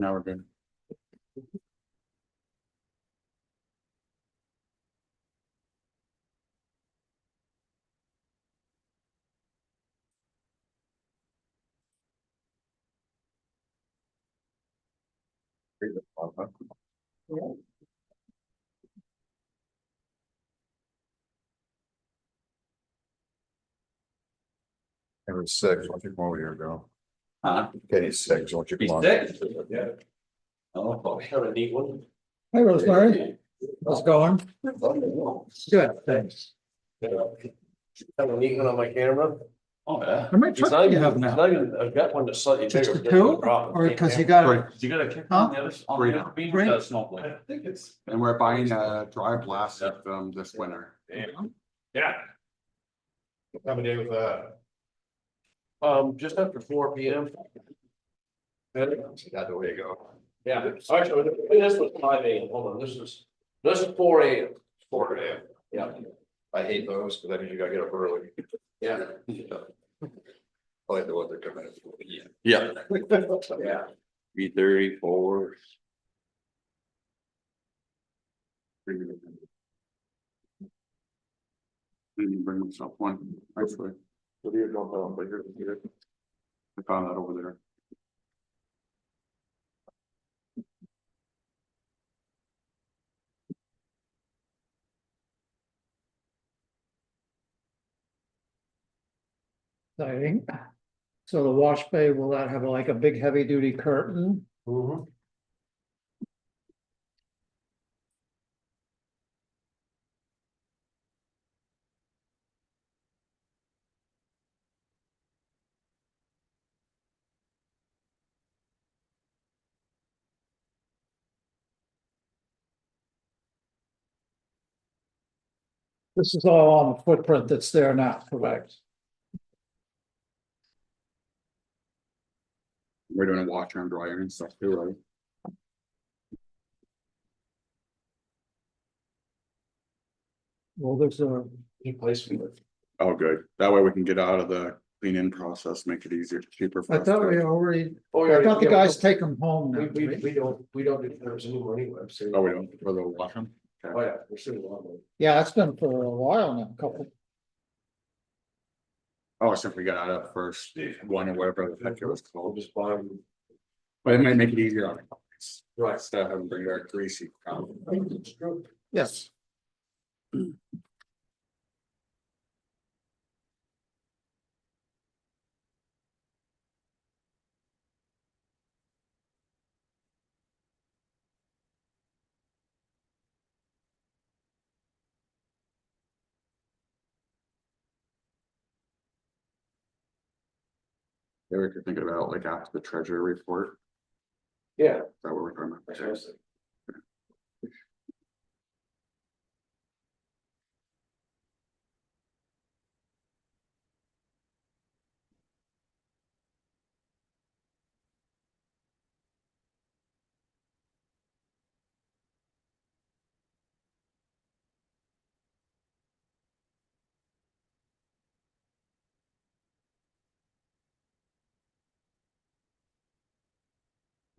Now we're good. Every six, why don't you come over here, go? Huh? Kenny's six, why don't you He's come on? sick? Yeah. Oh, we have a neat one. Hi, Rosemary. How's it going? Good, thanks. Have a neat one on my camera. Oh, yeah. How many It's trucks not do you even, have it's now? not even, I've got one that's slightly Just bigger. the two, or because you got, You got a kick Huh? on the other, on Three the now. other beam, Three? or snowflake? I think it's. And we're buying a dry blast system this winter. Yeah. What time of day was that? Just after 4 p.m. That's the way to go. Yeah, actually, this was 5 a.m. Hold on, this is 4 a.m. 4 a.m. Yeah, I hate those, because that means you gotta get up early. yeah, I like the ones that come in. Yeah. yeah. 3:34. Didn't bring myself one, actually. What do you jump on, but you're. I found that over there. exciting. So the wash bay, will that have like a big heavy duty curtain? Mhm. This is all on the footprint that's there now, correct? We're doing a washer and dryer and stuff too, right? Well, there's a, He plays for it. Oh, good. That way we can get out of the clean in process, make it easier, cheaper for I us. thought we to- already, Oh, I thought the guys take them home now. We don't do covers anymore anyway. So. Oh, we don't, for the wash them? Oh, yeah, we're sitting on them. Yeah, it's been for a while now, a couple. Oh, since we got out of first one or whatever the heck it was We'll called. just buy them. But it might make it easier on us. Right. Instead of having to bring our greasy. Yes. Yeah, we could think about like after the treasury report. Yeah. Is that what we're talking about? Seriously.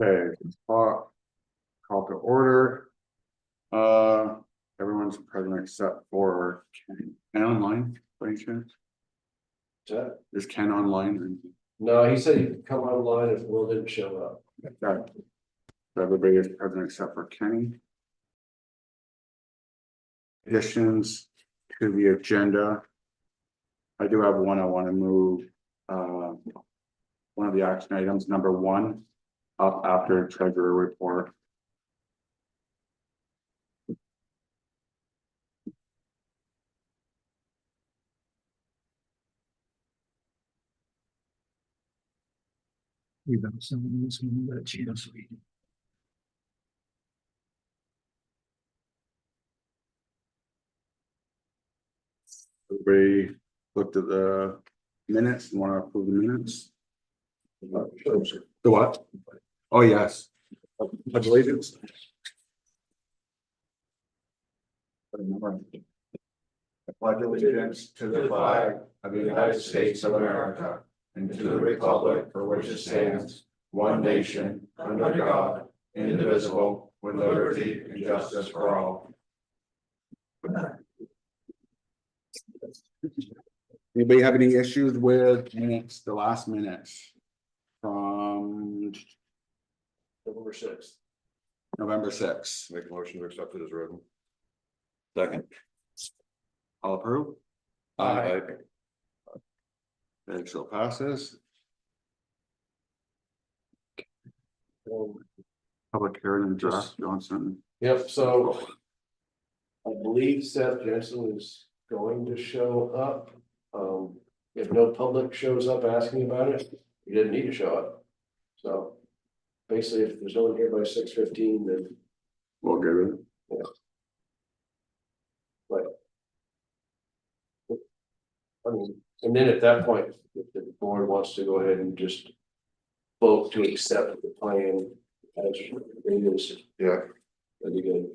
Okay, call to order. Everyone's present except for Ken online, by any chance? Is Ken online? No, he said he'd come online if Will didn't show up. Okay. So everybody is present except for Kenny. Additions to the agenda. I do have one I want to move. One of the action items, number 1, up after treasurer report. You got some of these, we got a chance. Everybody looked at the minutes and want to approve the minutes. The what? Oh, yes. Pledge allegiance. I pledge allegiance to the flag of the United States of America and to the republic for which it stands, one nation, under God, indivisible, with liberty and justice for all. Anybody have any issues with minutes, the last minutes? From November 6th. November 6th. Make a motion to accept it as written. Second. All approved? Aye. Okay, so passes. Public hearing and draft Johnson. Yep, so. I believe Seth Jennison is going to show up. If no public shows up asking about it, he didn't need to show up. So. Basically, if there's no one here by 6:15, then. We'll give it. I mean, and then at that point, if the board wants to go ahead and just. Vote to accept the plan as it is. Yeah. That'd be good.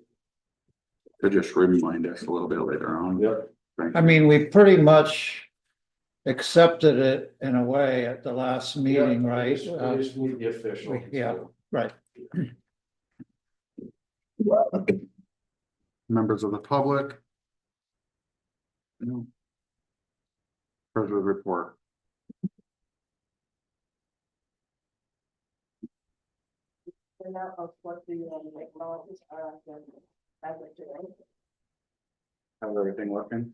To just remind us a little bit later on. Yep. I mean, we pretty much accepted it in a way at the last meeting, Yeah, right? I just need the official. Yeah. Right. Members of the public. No. Treasurer's report. How's everything looking?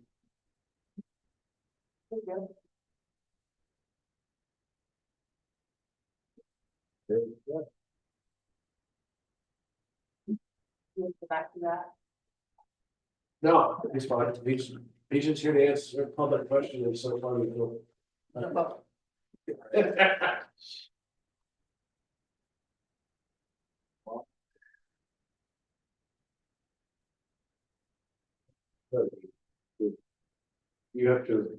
Back to that. No, it's fine. He's here to answer public questions. It's so funny. You have to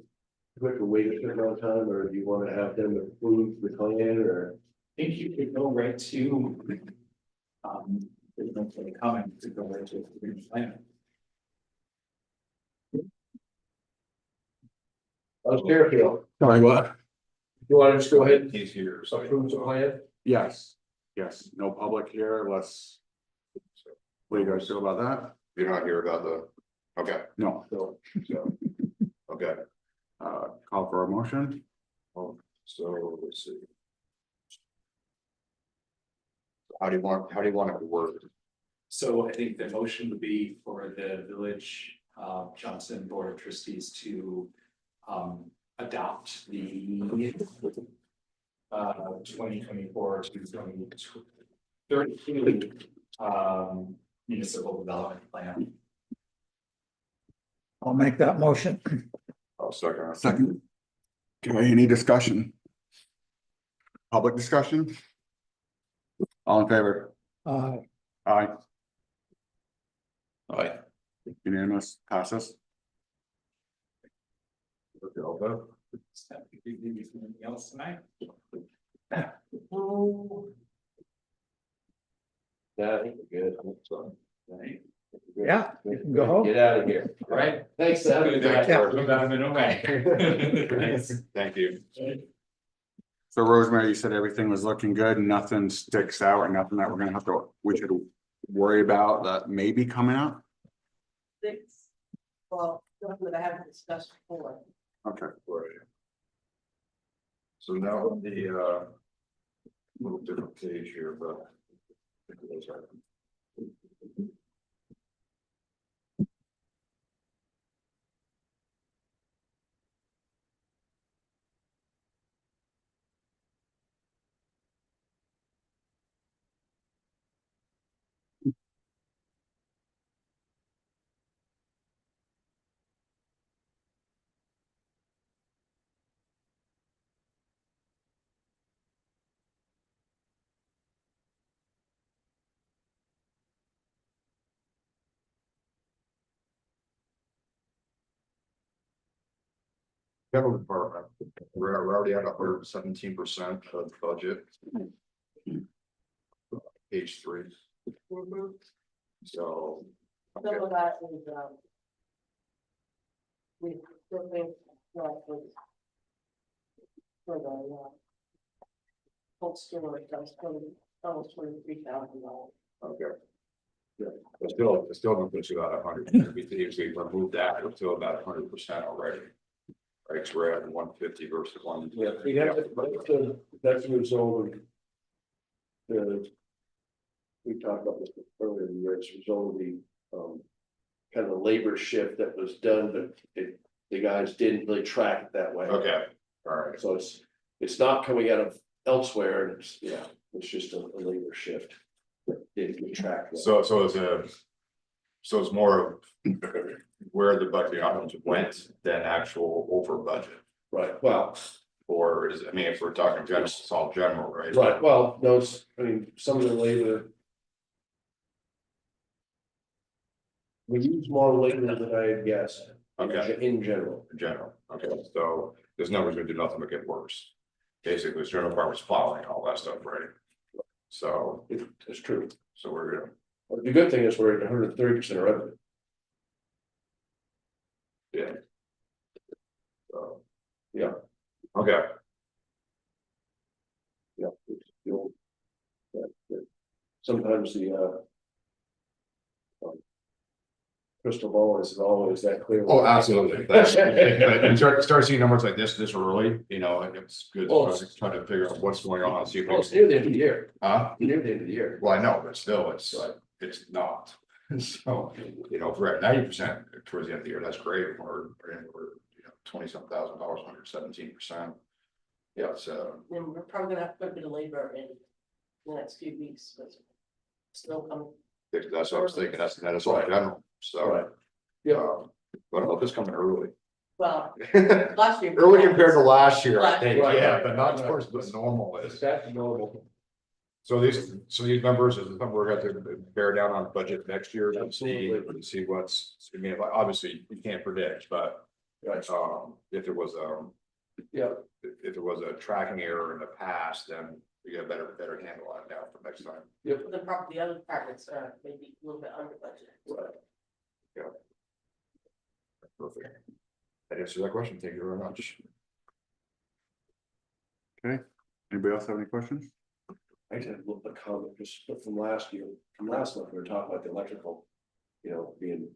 wait a certain amount of time, or do you want to have them approve the plan, or? I think you could go right to. There's no further comment to go right to the plan. Darrel, Sorry, what? you want to just go ahead and He's here. approve the plan? Yes, yes, no public here, let's. What do you guys feel about that? You're not here about the, okay, No, So, okay. call for a motion. So let's see. How do you want it to work? So I think the motion would be for the village Johnson Board of Trustees to adopt the 2024 to 2032 municipal development plan. I'll make that motion. I'll second. Second. Okay, any discussion? Public discussion? All in favor? Aye. Aye. Unanimous, passes. Anything else tonight? yeah, I think we're good. Right. Yeah, you can go home. Get out of here. All right, thanks, Seth. Thank you. So Rosemary, you said everything was looking good and nothing sticks out or nothing that we're gonna have to, we should worry about that may be coming up? Six, well, something that I haven't discussed before. Okay. Right. So now on the little different page here, but. Federal department, we're already at 117% of the budget. Page 3. So. Some of that is, we still think, for the, Cold storage, that was almost $23,000. Okay. Yeah, it's still gonna put you about 100, if we remove that, we're still about 100% already. Right, so we're at 150 versus 1. Yeah, we have, that's the result of. The. We talked about this earlier in the year, it's a result of the, kind of a labor shift that was done, but the guys didn't really track it that way. Okay, all right. So it's not coming out of elsewhere, and it's just a labor shift. That didn't get tracked. So it's more of where the budget items went than actual over budget. Right, well, Or is, I mean, if we're talking general, it's all general, right? right, well, no, I mean, some of the labor. We use more labor than I had guessed. Okay. In general. In general, okay, so this number's gonna do nothing but get worse. Basically, the general department's plowing all that stuff, right? So, It's true. so we're gonna, Well, the good thing is we're at 130% of revenue. yeah. So, yeah, Okay, yeah. Sometimes the crystal ball isn't always that clear. oh, absolutely, that's, and start seeing numbers like this early, you know, and it's good Well, to try to figure out what's going on, see if Well, we. it's near the end of the year. Near the end of the year. Well, I know, but still, it's not. So, you know, if we're at 90% towards the end of the year, that's great. We're 20-some thousand dollars, 117%. Yeah, so, And we're probably gonna have quite a bit of labor in the next few weeks, but snow coming. that's what I was thinking, that's all general, so. Right. Yeah. But I hope it's coming early. Well, last year. Early compared to last year, I Right. think, Right. yeah, but not Right. towards what normal is. That's normal. So these numbers is something we're gonna have to bear down on budget next year to Absolutely. see what's, I mean, obviously, you can't predict, but. Right. If it was, Yeah, if it was a tracking error in the past, then we get a better handle on it now for next time. The other departments are maybe a little bit under budget. right. Perfect. That answers that question. Thank you very much. Anybody else have any questions? I just had a little bit of comment just from last year, from last month, we were talking about the electrical, being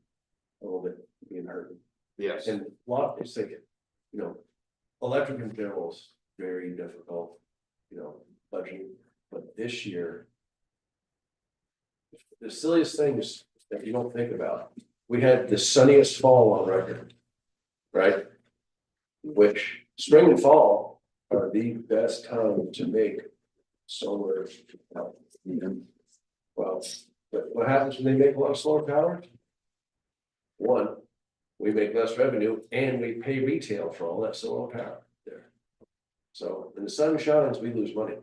a little bit being hurt. Yes. And a lot of us thinking, electric in general is very difficult, budgeting, but this year. The silliest things that you don't think about, we had the sunniest fall on record. Right? Which spring and fall are the best time to make solar. Well, but what happens when they make a lot of solar power? One, we make less revenue and we pay retail for all that solar power there. So when the sun shines, we lose money.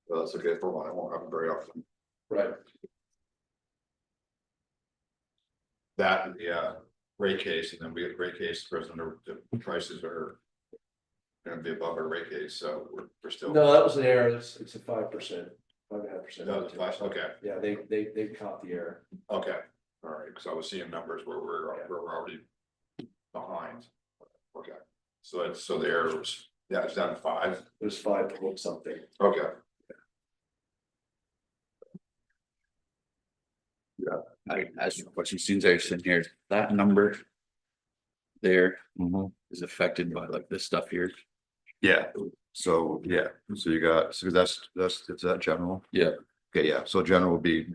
Well, that's okay for one. It won't happen very often. Right. That, yeah, rate case, and then we get rate case, the prices are. Gonna be above our rate case, so we're still. No, that was an error. It's a 5%, 5.5%. No, it's fine. Okay, Yeah, they caught the error. okay, all right, because I was seeing numbers where we're already behind. Okay, so the error was, it's down to 5. It was 5 point something. Okay. I asked you a question, since I was sitting here, that number. There is affected by like this stuff here. Yeah, so you got, so that's, is that general? Yeah. Okay, yeah, so general would be,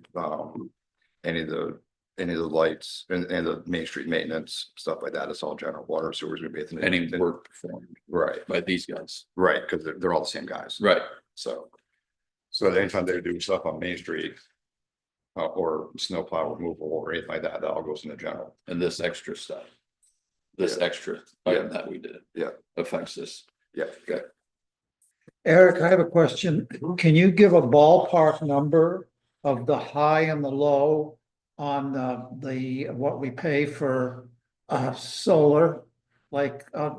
any of the lights and the Main Street maintenance, stuff like that, it's all general. Water, sewers gonna be. Any work performed Right, by these guys. right, because they're all the same guys. Right. So anytime they do stuff on Main Street. Or snowplow removal or anything like that, that all goes into general. And this extra stuff. This Yeah. extra item that we did. Yeah. Affects this. Yeah, okay. Eric, I have a question. Can you give a ballpark number of the high and the low on the what we pay for solar? Like a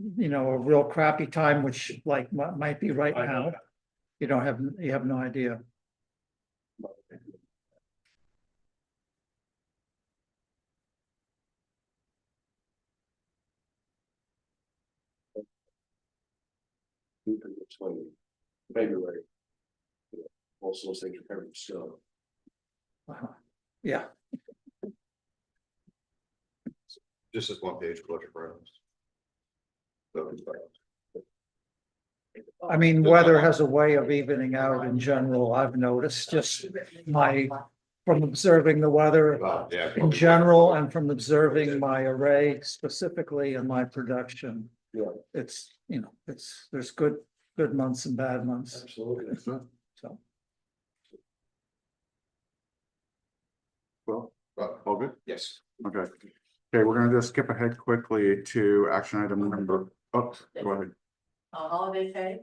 real crappy time, which like might be right I now. You have no idea. It's like February. Most of those things are covered in snow. Yeah, Just as one page budget for items. So, I mean, weather has a way of evening out in general, I've noticed, just from observing the weather yeah. in general and from observing my array specifically in my production. Yeah. It's, there's good months and bad months, Absolutely. so. Well, all good? Yes. Okay. Okay, we're gonna just skip ahead quickly to action item number, go ahead. Holiday pay,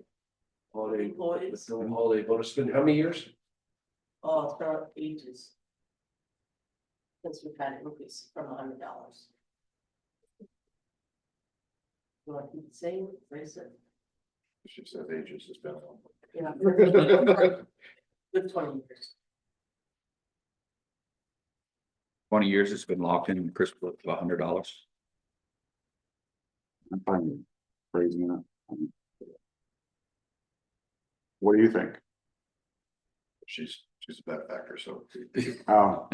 Holiday, employees, holiday bonus, been how many years? for ages. Since we've had an increase from $100. You want to keep the same, raise it? She says ages has been. Yeah. Good 20 years. 20 years it's been locked in Chris with $100. I'm fine with raising it. What do you think? She's a benefactor, so. Oh.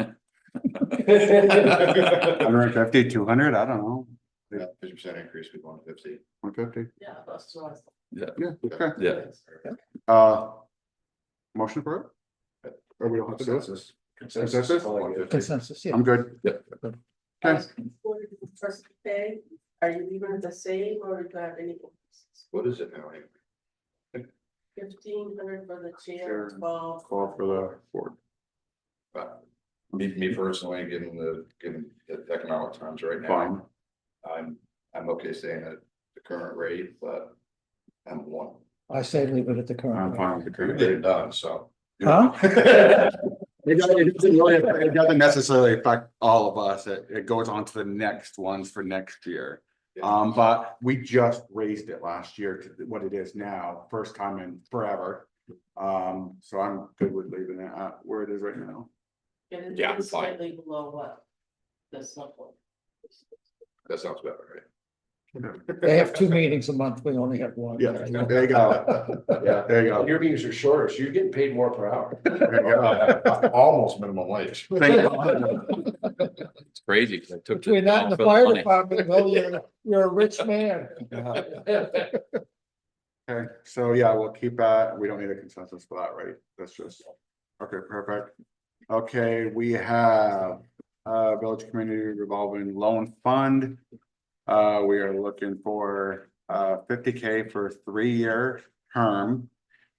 150, 200, I don't know, Yeah, 50% increase, we want 50. 150, Yeah, that's what I thought. yeah, okay. Yeah. Motion for it? Or we don't have to do it? Consensus. Consensus? I like it. Consensus, yeah. I'm good. Yep. Okay. Trustee pay, are you leaving it the same or do you have any increases? What is it now? 1,500 for the chair, Chair, 12. Call for the board. Me personally, given the economic times right now. Fine. I'm okay staying at the current rate, but I'm one. I say leave it at the current. I'm rate. fine with the You're current. getting done, so. Huh? It doesn't necessarily affect all of us, it goes on to the next ones for next year. But we just raised it last year to what it is now, first time in forever. So I'm good with leaving it at where it is right now. And Yeah, it's fine. slightly below what? This level. That sounds better, right? They have 2 meetings a month, we only have one. Yeah, there you go. Yeah, there you go. Your meetings are shorter, so you're getting paid more per hour. There you go. Almost minimum wage. Thank you. It's crazy because I took. Between that and the for fire money. department, well, you're a rich man. Okay, so yeah, we'll keep that. We don't need a consensus for that, right? That's just, okay, perfect. Okay, we have village community revolving loan fund. We are looking for $50K for a 3-year term.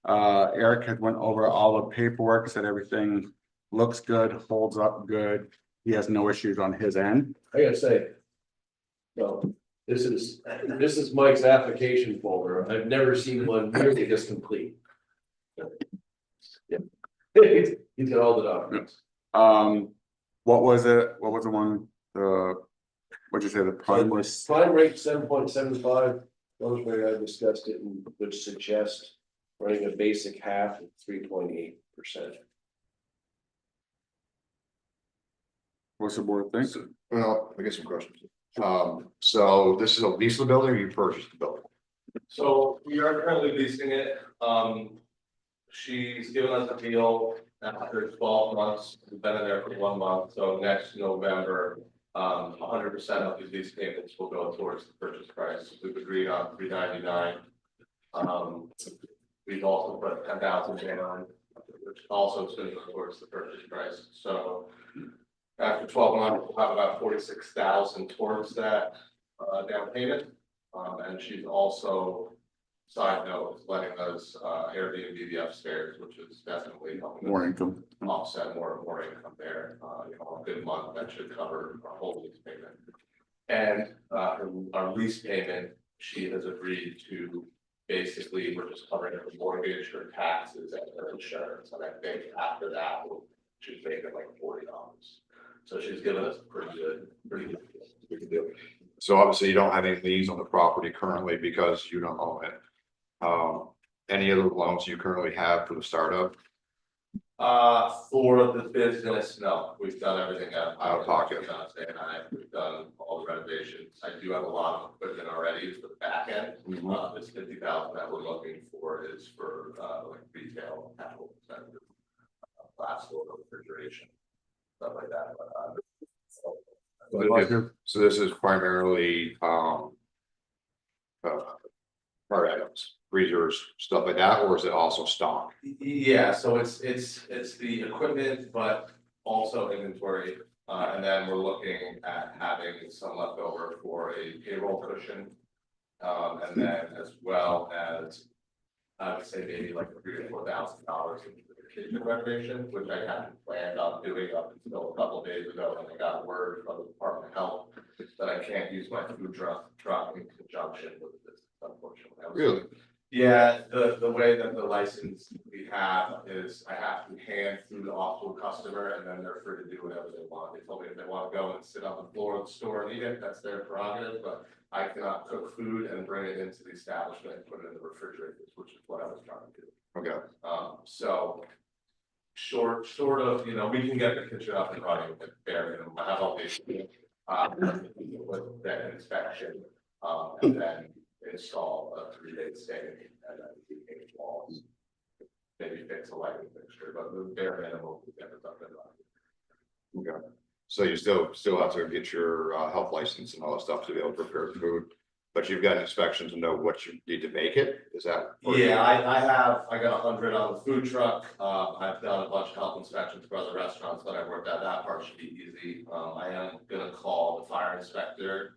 Eric had went over all the paperwork, said everything looks good, holds up good. He has no issues on his end. I gotta say. No, this is Mike's application folder. I've never seen one nearly this complete. He's got all the documents. What was it? What was the one? What'd you say? The prime was Prime rate 7.75. Rosemary, I discussed it and would suggest running a basic half of 3.8%. what's the board think? Well, I get some questions. So this is a lease of the building or you purchased the building? So we are currently leasing it. She's given us a deal after 12 months. We've been in there for 1 month. So next November, 100% of these lease payments will go towards the purchase price. We've agreed on $399. We've also put 10,000 down, which also is going to go towards the purchase price. So after 12 months, we'll have about 46,000 towards that down payment. And she's also, side note, letting us Airbnb the upstairs, which is definitely helping More us income. offset more income there. A good month that should cover our whole lease payment. And our lease payment, she has agreed to basically, we're just covering her mortgage, her taxes, and her insurance. And I think after that, she's making like $40. So she's given us a pretty good deal. So obviously you don't have any liens on the property currently because you don't own it. Any other loans you currently have for the startup? For the business, no, we've done everything out Out of pocket. We've done all the renovations. I do have a lot of equipment already for the back end. This 50,000 that we're looking for is for, like retail, capital expenses, glass door, refrigeration, stuff like that, So this is primarily, part items, freezers, stuff like that, or is it also stock? Yeah, so it's the equipment, but also inventory. And then we're looking at having some leftover for a payroll cushion. And then as well as, I would say maybe like $3,000 to $4,000 into the kitchen renovation, which I hadn't planned on doing up until a couple of days ago. And I got word from the Department of Health that I can't use my food truck in conjunction with this, unfortunately. Really? Yeah, the way that the license we have is I have to hand food off to a customer and then they're free to do whatever they want. They told me if they want to go and sit on the floor of the store and eat it, that's their prerogative, but I cannot cook food and bring it into the establishment and put it in the refrigerators, which is what I was trying to do. Okay, So short of, we can get the kitchen up and running with bare minimum. I have all these, with that inspection, and then install a 3-day stay and then paint walls. Maybe fix a lighting fixture, but the bare minimum to get it up and running. okay. So you still have to get your health license and all that stuff to be able to prepare food, but you've got an inspection to know what you need to make it, is that? Yeah, I got 100 on the food truck. I've done a bunch of health inspections for other restaurants that I worked at. That part should be easy. I am gonna call the fire inspector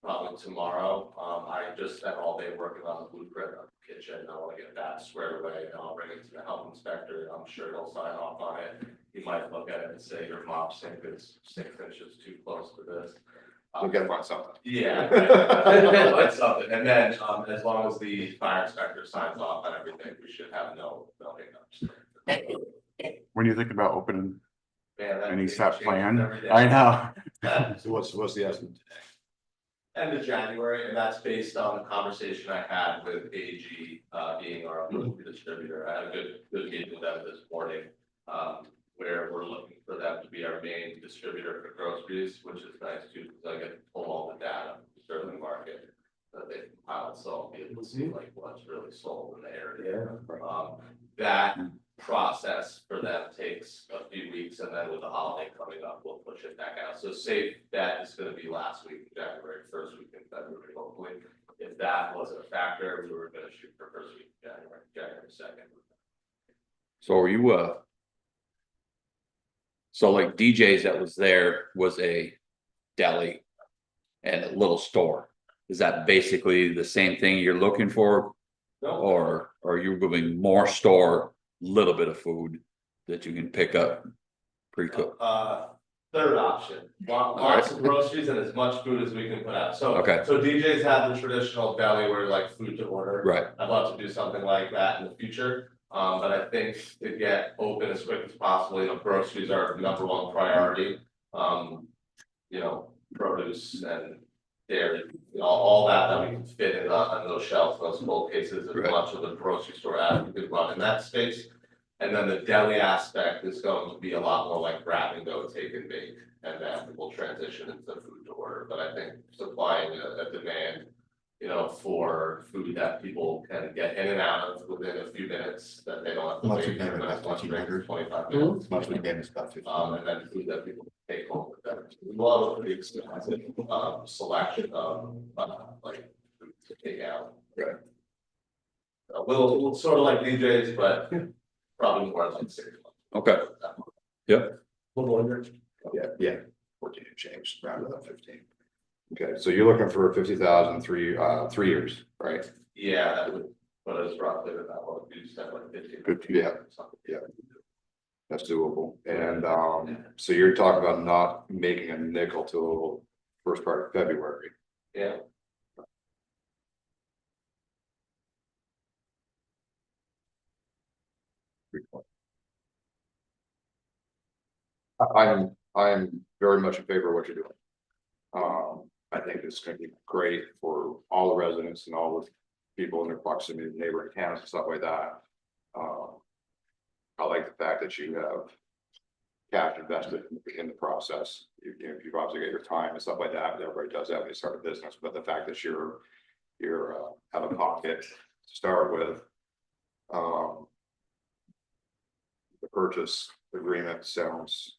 probably tomorrow. I just spent all day working on the blueprint of the kitchen. I want to get that squared away and I'll bring it to the health inspector. I'm sure he'll sign off on it. He might look at it and say your mop sink is 6 inches too close to this. We gotta find something. Yeah, that's something. And then, as long as the fire inspector signs off on everything, we should have no hiccups. When you think about opening Man, that any thing set changes plan, every day. I know. So what's the estimate? End of January, and that's based on the conversation I had with AG, being our grocery distributor. I had a good meeting with them this morning. Where we're looking for them to be our main distributor for groceries, which is nice too, because I get to pull all the data from the Sterling market that they compiled, so I'll be able to see like what's really sold in the area. That process for them takes a few weeks, and then with the holiday coming up, we'll push it back out. So safe bet is gonna be last week, January, first week in February, hopefully. If that wasn't a factor, we were gonna shoot for first week in January 2nd. So are you, so like DJ's that was there was a deli and a little store. Is that basically the same thing you're looking for? No. Or are you moving more store, little bit of food that you can pick up pre-cooked? Third option, lots of groceries and as much food as we can put out. So, Okay. so DJ's have the traditional deli where like food to order. Right. I'd love to do something like that in the future. But I think to get open as quick as possible, groceries are #1 priority. Produce and dairy, all that we can fit in on those shelves, those cold cases, as Right. much of the grocery store as we could run in that space. And then the deli aspect is going to be a lot more like grab and go, take and bake, and then we'll transition into food to order. But I think supplying a demand, for food that people can get in and out of within a few minutes, that they don't have to Much wait again, for about as much break, 1500. 25 minutes. Much again, it's about 50. And then food that people can take home with them. We love a pretty extensive selection of like food to take out. Right. A little sort of like DJs, but probably more like 6 months. Okay. Yep. Little under. Yeah, 14 and change, round about 15. Okay, so you're looking for 50,000, 3 years, right? Yeah, that would put us roughly at that one, you said like 50. Good, yeah. Yeah. That's doable, and so you're talking about not making a nickel till first part of February. Yeah. I'm very much in favor of what you're doing. I think it's gonna be great for all the residents and all the people in their proximity, neighboring towns and stuff like that. I like the fact that you have cash invested in the process. You've obviously got your time and stuff like that, but everybody does that when you start a business, but the fact that you're have a pocket to start with. The purchase agreement sounds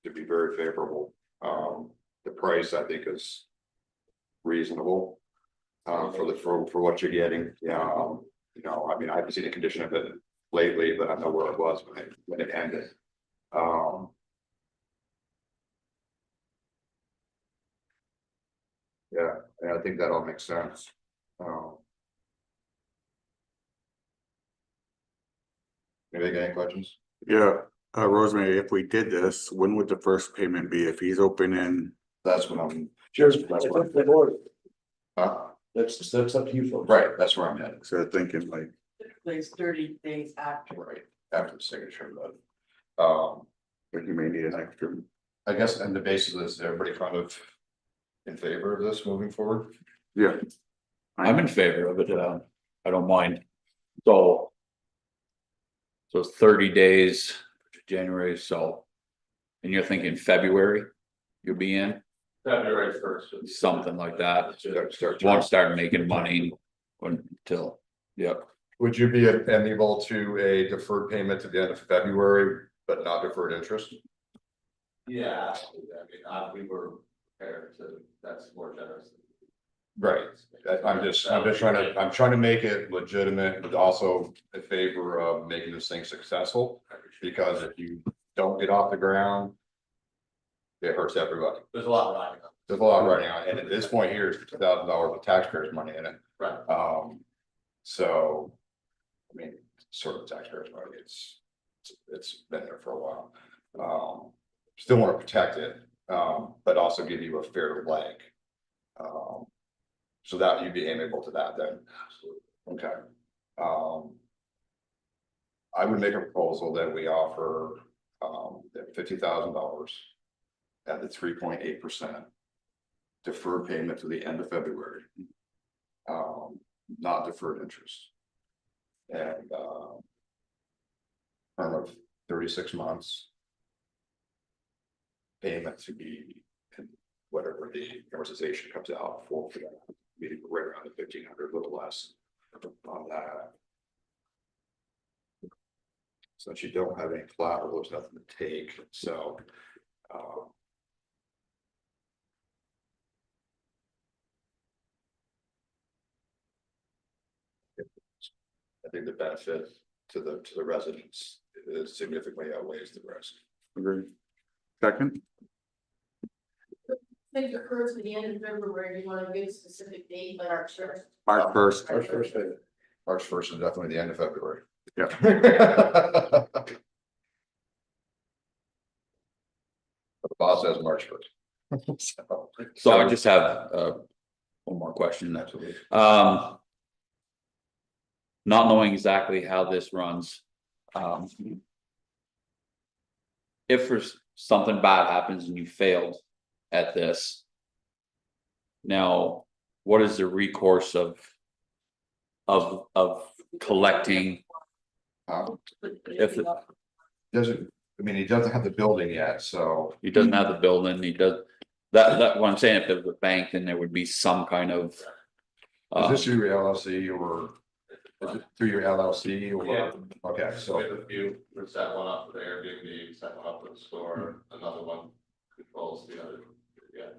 to be very favorable. The price I think is reasonable. For what you're getting, you know, I mean, I haven't seen the condition of it lately, but I know where it was when it ended. Yeah, and I think that all makes sense. Anybody got any questions? Yeah, Rosemary, if we did this, when would the first payment be if he's opening? That's what I'm. Cheers. That's what. That's up to you folks. Right, that's where I'm headed. So thinking like, Typically it's 30 days after. Right, after the signature, but, like you may need an extra. I guess, and the basis is everybody kind of in favor of this moving forward? Yeah. I'm in favor of it, I don't mind. So. So it's 30 days, January, so. And you're thinking February, you'll be in, February 1st. something like that, Start. won't start making money until, yep. Would you be amenable to a deferred payment to the end of February, but not deferred interest? Yeah, absolutely. I mean, we were prepared to, that's more generous. Right, I'm just trying to make it legitimate, but also in favor of making this thing successful. Because if you don't get off the ground, it hurts everybody. There's a lot riding on. There's a lot riding on, it. And at this point here is $50,000 of taxpayers' money in it. Right. So, I mean, sort of taxpayers' money, it's been there for a while. Still want to protect it, but also give you a fair leg. So that you'd be amenable to that then? Absolutely. Okay. I would make a proposal that we offer $50,000 at the 3.8% deferred payment to the end of February. Not deferred interest. And term of 36 months. Payment to be in whatever the amortization comes out for that. Maybe right around the 1,500, a little less on that. Since you don't have any collateral, there's nothing to take, so. I think the benefit to the residents is significantly outweighs the risk. Agreed. Second, I think it occurs at the end of February, you want to give a specific date, like our church. March first. March 1st is definitely the end of February. Yeah. But the boss says March 1st. So I just have, one more question. Absolutely. Not knowing exactly how this runs. If there's something bad happens and you failed at this. Now, what is the recourse of collecting? If it- Doesn't, I mean, he doesn't have the building yet, so. He doesn't have the building, he does, that what I'm saying, if it was a bank, then there would be some kind of. Is this through your LLC or is it through your LLC or? Yeah. Okay, So so, we have a few, we set one up for the Airbnb, set one up for the store, another one controls the other, yeah.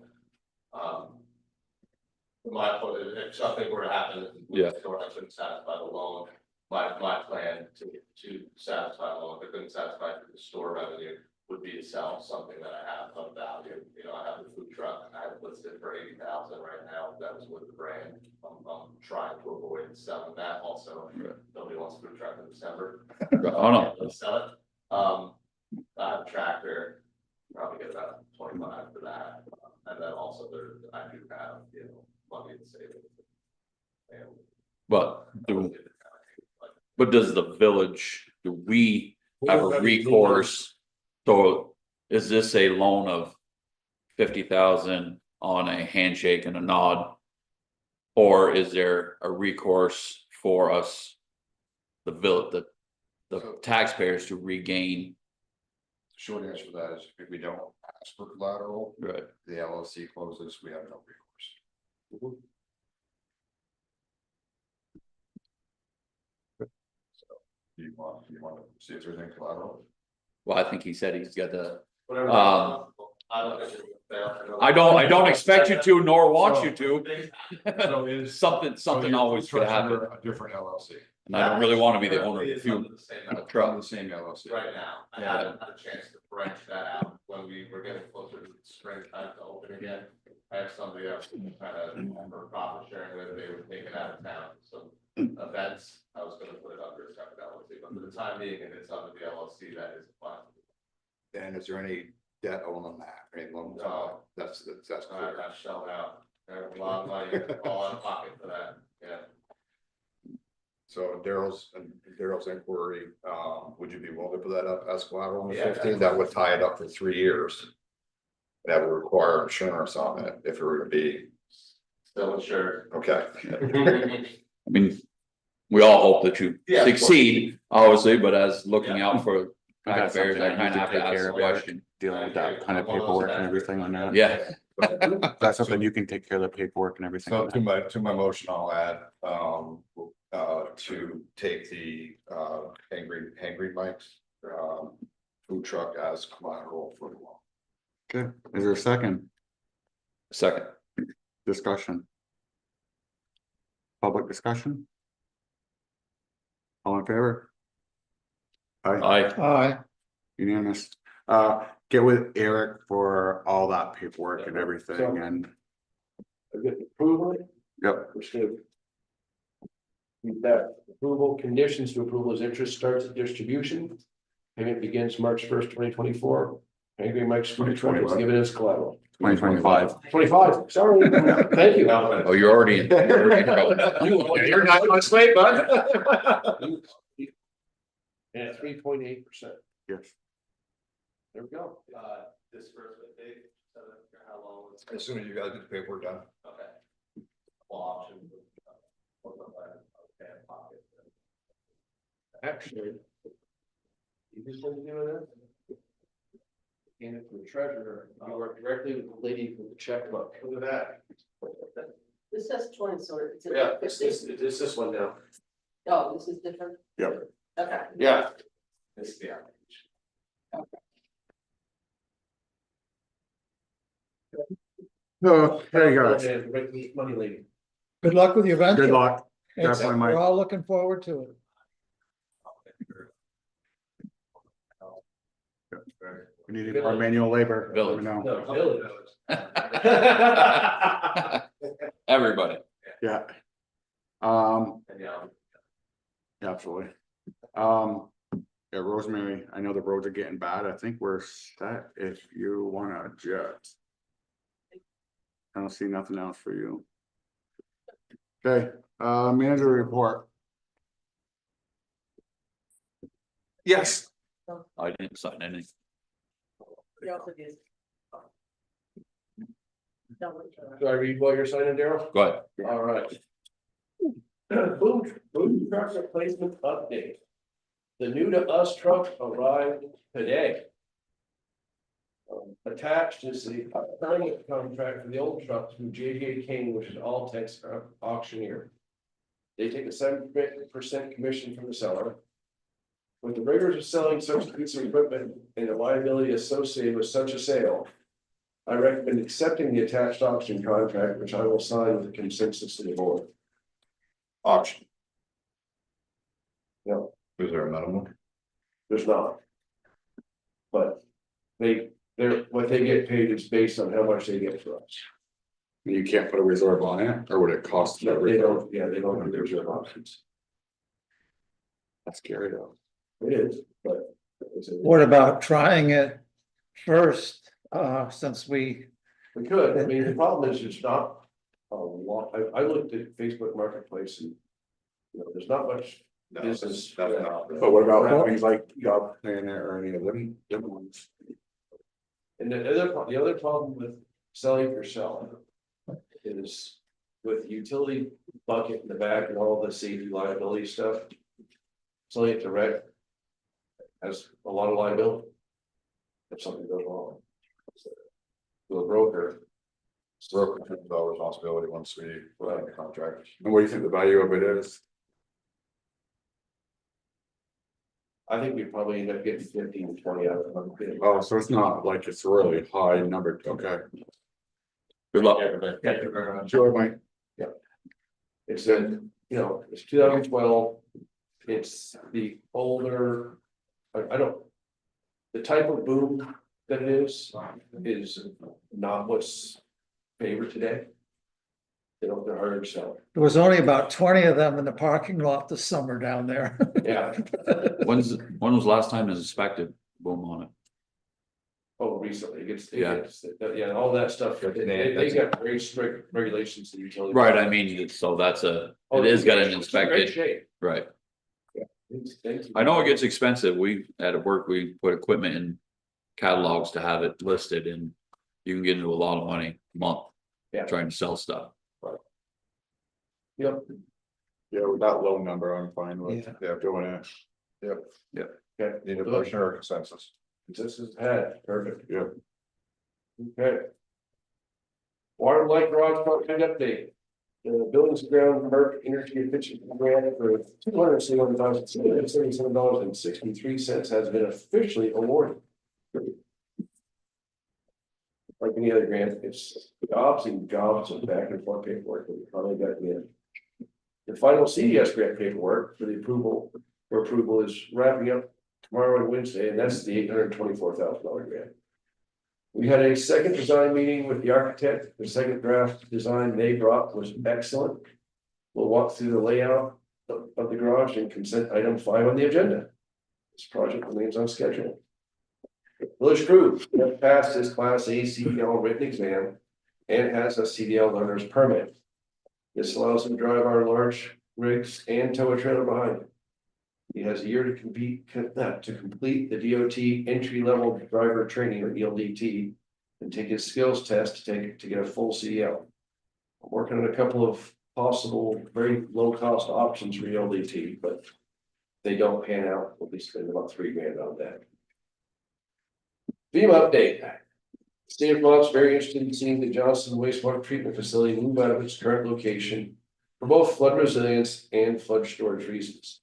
My point is, if something were to happen, with Yeah. the store, I couldn't satisfy the loan. My plan to satisfy the loan, if I couldn't satisfy the store revenue, would be to sell something that I have of value. You know, I have the food truck, I have it listed for 80,000 right now, that was with the brand. I'm trying to avoid selling that also. Right. Nobody wants a food truck in December. Oh, no. Let's sell it. I have a tractor, probably get about 25 for that. And then also I do have, you know, money in savings. And But does the village, do we have a recourse? So is this a loan of 50,000 on a handshake and a nod? Or is there a recourse for us, the the taxpayers to regain, Short answer to that is if we don't ask for collateral, right? the LLC closes, we have no recourse. You want to see if there's any collateral? Well, I think he said he's got the, Whatever. Um, I I don't expect you to, nor want you to. So is. Something always could happen, A different LLC. and I don't really wanna be the owner of the fuel truck. The same LLC. Right now, I haven't had a chance to branch that out when we were getting closer to springtime to open again. I have somebody else kind of for profit sharing with, they would take it out of town, so events, I was gonna put it under a separate LLC, but for the time being, and it's under the LLC, that is fine. And is there any debt owed on that? Any loans? No. That's I clear. got shelled out, there's a lot of money all out of pocket for that, yeah. So Darrel's inquiry, would you be willing to put that up as collateral on the Yeah. 15? That would tie it up for 3 years. That would require insurance on it if it were to be, Still insured. okay. I mean, we all hope that you Yeah, of course. succeed, obviously, but as looking Yeah. out for I got taxpayers, something I that you kinda can have to take ask care the of, Eric, question. dealing with that kind of paperwork and everything on that. Yeah, That's something you can take care of the paperwork and everything. So on that. to my motion, I'll add, to take the, hangry Mike's, food truck as collateral for the loan. Okay, is there a second second, discussion? Public discussion? All in favor? Aye, I, unanimous. Get with Eric for all that paperwork and everything and, I get approval, yep, we're just gonna. Read that approval, conditions to approval is interest starts at distribution. Payment begins March 1st, 2024. Angry Mike's food truck is given as collateral. 2025. 25, sorry, thank you. oh, you're already in. You're already in trouble. You're not much late, bud. And 3.8%, Yes, there we go. Disbursement date, so how long was As soon as you guys get the paperwork done. okay. Well, option. Pocket. Actually. You just want to do that? Hand it to the treasurer, I work directly with the lady with the checkbook. Look at that. This says 20, so it's. Yeah, it's this one now. Oh, this is different, yep. okay. Yeah. This is the application. Oh, there you go. Money lady. Good luck with your venture. Good luck. It's- Definitely, Mike. We're all looking forward to it. We need any more manual labor. let me know. No, village. Everybody, Yeah. And yeah, Absolutely. Yeah, Rosemary, I know the roads are getting bad. I think we're set if you wanna adjust. I don't see nothing else for you. Okay, manager report. Yes. I didn't sign anything. You also did. Do I read what you're signing, Darrell? Go ahead. All right. Food truck replacement update. The new to us truck arrived today. Attached is the current contract for the old truck through JJ King, which is Altex auctioneer. They take a 7% commission from the seller. With the rigors of selling such a piece of equipment and the liability associated with such a sale, I recommend accepting the attached auction contract, which I will sign with the consensus of the board. Auction. No, Is there a minimum? there's not. But what they get paid is based on how much they get for us. You can't put a reserve on it, or would it cost? No, they don't, yeah, they don't do their reserve options. That's scary though. It is, but. What about trying it first, since we, We could, I mean, the problem is it's not a lot, I looked at Facebook Marketplace and. You know, there's not much No, business. that's not. But what about things like job planner or any of them ones? And the other problem with selling yourself is with utility bucket in the back and all the safety liability stuff. Selling it direct, has a lot of liability. If something goes wrong. To a broker, Broker takes all responsibility once we put out the contract. And what do you think the value of it is? I think we probably end up getting 15 to 20 out of it. Oh, so it's not like it's a really high number, okay. Good luck. Sure, Mike. It's it's 2012. It's the older, I don't. The type of boom that it is not what's favored today. They're harder to sell. There was only about 20 of them in the parking lot this summer down there. Yeah. When was the last time it was inspected? Boom on it. Oh, recently, Yeah. yeah, all that stuff, they got very strict regulations in utility. Right, I mean, so that's it is got an It's in great inspected, shape. right? Thank you. I know it gets expensive. We, at work, we put equipment in catalogs to have it listed and you can get into a lot of money a month. Yeah. Trying to sell stuff. Yep. Yeah, with that low number, I'm fine with, Yeah. doing it. Okay. Need a motion or consensus? This is had, perfect. Yep. Okay. Water and light garage project update. The buildings and ground Merck energy efficiency grant for $271,777.63 has been officially awarded. Like any other grant, it's jobs and back and forth paperwork, but we finally got the end. The final CDS grant paperwork for approval is wrapping up tomorrow and Wednesday, and that's the $824,000 grant. We had a second design meeting with the architect. The second draft design they brought was excellent. We'll walk through the layout of the garage and consent item 5 on the agenda. This project remains on schedule. Village crew has passed his Class A CDL written exam and has a CDL learner's permit. This allows him to drive our large rigs and tow a trailer behind him. He has a year to complete the DOT entry-level driver training, or ELDT, and take his skills test to get a full CDL. I'm working on a couple of possible very low-cost options for ELDT, but if they don't pan out, we'll be spending about $3,000 on that. FEMA update. State of Vermont's very interested in seeing the Jennison Wastewater Treatment Facility move out of its current location for both flood resilience and flood storage reasons.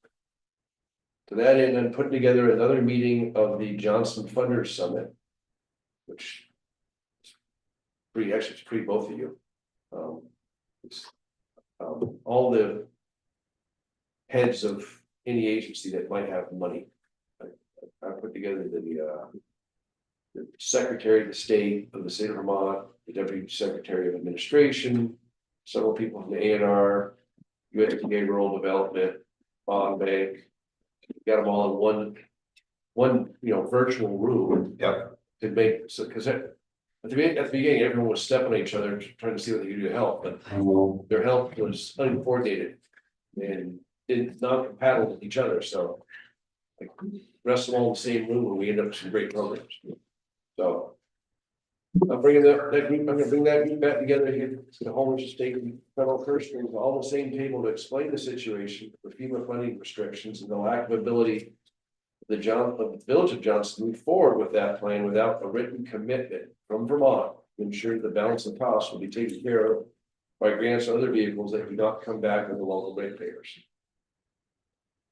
To that end, I'm putting together another meeting of the Johnson Funders Summit, which is pretty both of you. All the heads of any agency that might have money. I put together the Secretary of the State of the State of Vermont, the Deputy Secretary of Administration, several people from the ANR, USDA Rural Development, Bond Bank. Got them all in one virtual room. Yep. To make so because at the beginning everyone was stepping on each other trying to see what they could do to help, but their help was uncoordinated and it's not compatible with each other. So like rest of them all in the same room and we end up with some great programs. So I'm bringing that group, I'm gonna bring that group back together here to the homeless state and federal commissioners all the same table to explain the situation for FEMA funding restrictions and the lack of ability of the village of Johnson to move forward with that plan without a written commitment from Vermont to ensure the balance of costs will be taken care of by grants or other vehicles that do not come back with the local ratepayers.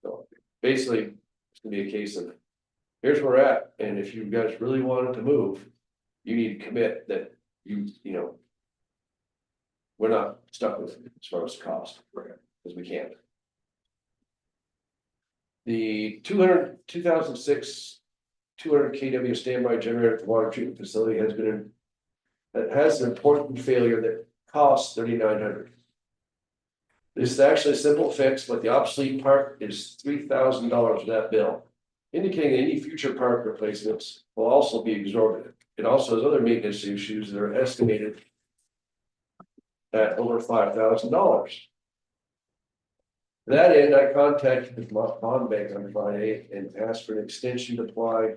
So basically, it's gonna be a case of here's where we're at, and if you guys really wanted to move, you need to commit that we're not stuck with it as far as cost, because we can't. The 2006 200 kW standby generator at the water treatment facility has an important failure that costs $3,900. This is actually a simple fix, but the obsolete part is $3,000 of that bill, indicating that any future part replacements will also be exorbitant. It also has other maintenance issues that are estimated at over $5,000. To that end, I contacted the bond bank on Friday and asked for an extension to apply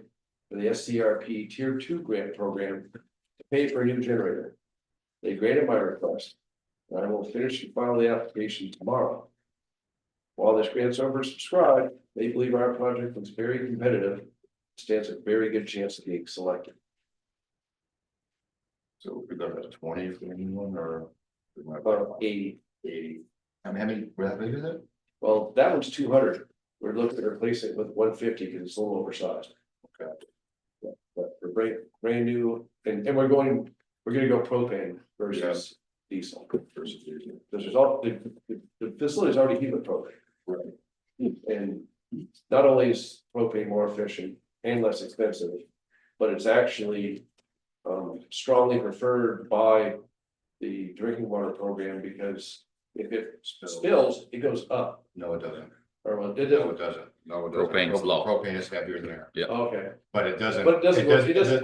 for the SCRP Tier 2 grant program to pay for a new generator. They granted my request, and I will finish and file the application tomorrow. While this grant's oversubscribed, they believe our project was very competitive stands a very good chance of being selected. So we got a 20 for anyone or? 80. 80. How many, how big is it? Well, that one's 200. We're looking to replace it with 150 because it's a little oversized. Okay. But we're brand new, and we're gonna go propane versus diesel. Versus diesel. This is all, the facility is already heated with propane. Right. And not only is propane more efficient and less expensive, but it's actually strongly preferred by the drinking water program, because if it spills, it goes up. No, it doesn't. Or well, it No, doesn't. it doesn't. No, it doesn't. Propane's low. Propane is heavier than air. Yeah. Okay, But it doesn't. But it doesn't go-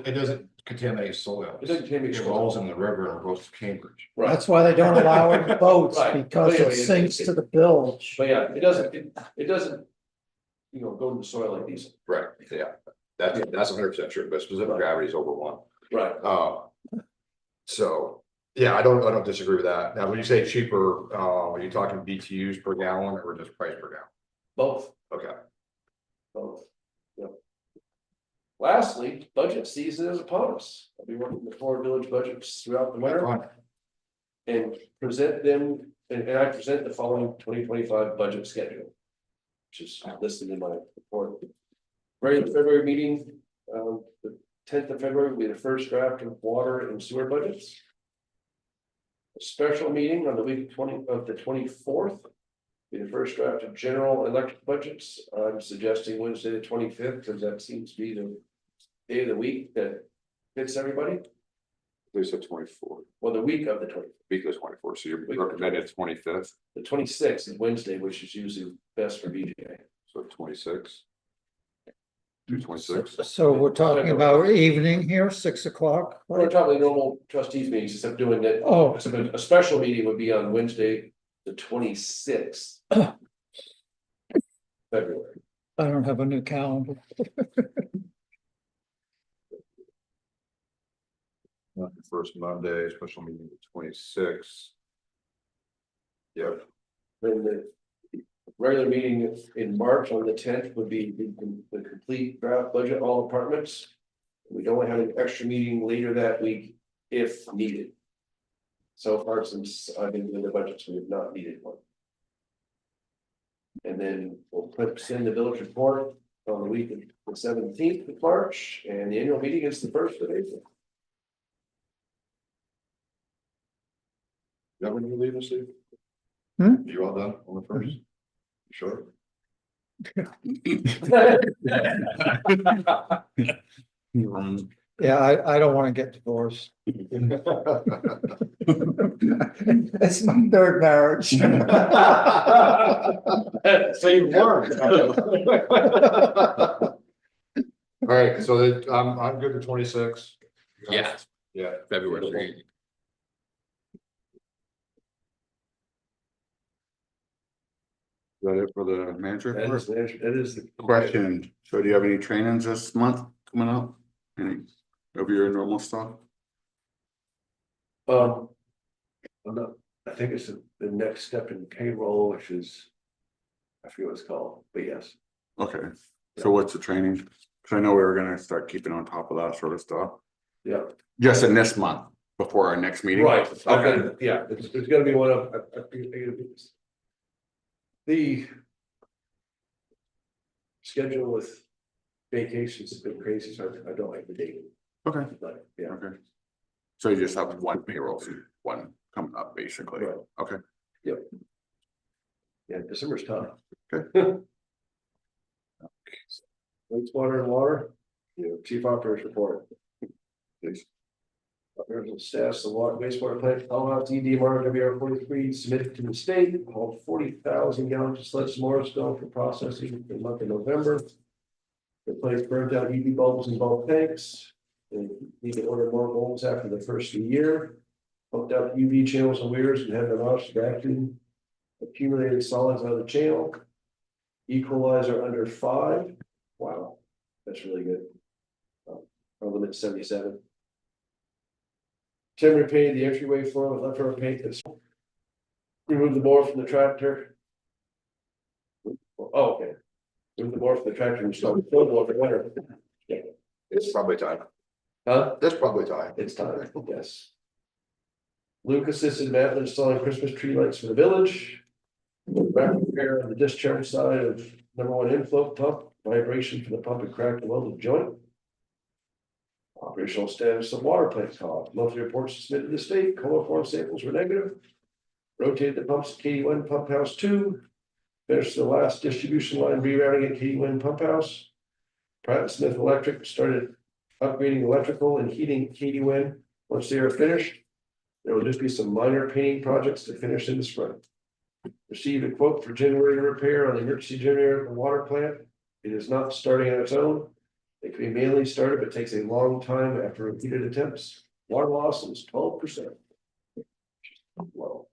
It doesn't contaminate soil. it doesn't contaminate It soil. rolls in the river and goes to Cambridge. Right, That's why they don't allow it in boats, Right. because Anyway, it sinks to the bilge. but yeah, it doesn't, go to the soil like diesel. Right, yeah. That's 100% true, but specific gravity is over 1. Right. So, yeah, I don't disagree with that. Now, when you say cheaper, are you talking BTUs per gallon or just price per gallon? Both. Okay. Both. Yep. Lastly, budget season is upon us. I'll be working with 4 village budgets throughout the winter Fine. and present them, and I present the following 2025 budget schedule, which is listed in my report. Regular February meeting, the 10th of February will be the first draft of water and sewer budgets. A special meeting on the week of the 24th. Be the first draft of general electric budgets. I'm suggesting Wednesday, the 25th, because that seems to be the day of the week that fits everybody. They said 24. Well, the week of the 25th. Week is 24, so you're recommended 25th, The 26th is Wednesday, which is usually best for BJ. so 26. Do 26. So we're talking about evening here, 6 o'clock. We're talking normal trustees meetings, except doing that. Oh. So a special meeting would be on Wednesday, the 26th. February. I don't have a new calendar. Not the first Monday, special meeting the 26th. Yep. Then the regular meeting in March on the 10th would be the complete draft budget, all departments. We'd only have an extra meeting later that week if needed. So far, since I've been doing the budgets, we have not needed one. And then we'll send the village report on the week of the 17th of March, and the annual meeting is the 1st of April. Is that when you leave us, Steve? You all done on the 1st? Sure. Yeah, I don't want to get divorced. It's my 3rd marriage. So you learned. All right, so that I'm good to 26. Yeah, Yeah. February. Is that it for the manager? That is the Question, so do you have any trainings this month coming up? Any of your normal stuff? I'm not, I think it's the next step in payroll, which is, I forget what it's called, but yes. Okay, so what's the training? Cause I know we were gonna start keeping on top of that sort of stuff, Yeah, just in this month, before our next meeting. right, Okay. yeah, it's gonna be one of, the schedule with vacations has been crazy, so I don't like the date, Okay, but yeah. okay. So you just have one payroll, one coming up, basically. Right. Okay, Yeah, December's tough. Okay. Wastewater and water, chief operators report. please. There's the status of water wastewater plant, all out DDMR WR 43 submitted to the state, hold 40,000 gallons of sludge Morrisville for processing for the month of November. Replace burnt out UV bulbs in both tanks. They need to order more bulbs after the first of the year. Hooked up UV channels and weirs and have them out vacuum accumulated solids out of the channel. Equalizer under 5. Wow, that's really good. Our limit 77. Timber painted the entryway floor with leftover paint that's. Remove the board from the tractor. Oh, okay. Remove the board from the tractor and install the floorboard for winter. It's probably time. Huh? That's probably time. It's time, yes. Luke assisted Matt in installing Christmas tree lights for the village. Back repair on the discharge side of #1 inflow pump, vibration from the pump and cracked and welded joint. Operational status of water plant call, monthly reports submitted to the state, coliform samples were negative. Rotated the pumps at KD1 Pump House 2. Finished the last distribution line rerouting at KD1 Pump House. Pratt Smith Electric started upgrading electrical and heating KD1. Once they are finished, there will just be some minor painting projects to finish in the spring. Received a quote for generator repair on the emergency generator at the water plant. It is not starting on its own. It can be manually started, but takes a long time after repeated attempts. Water loss is 12%. Wow.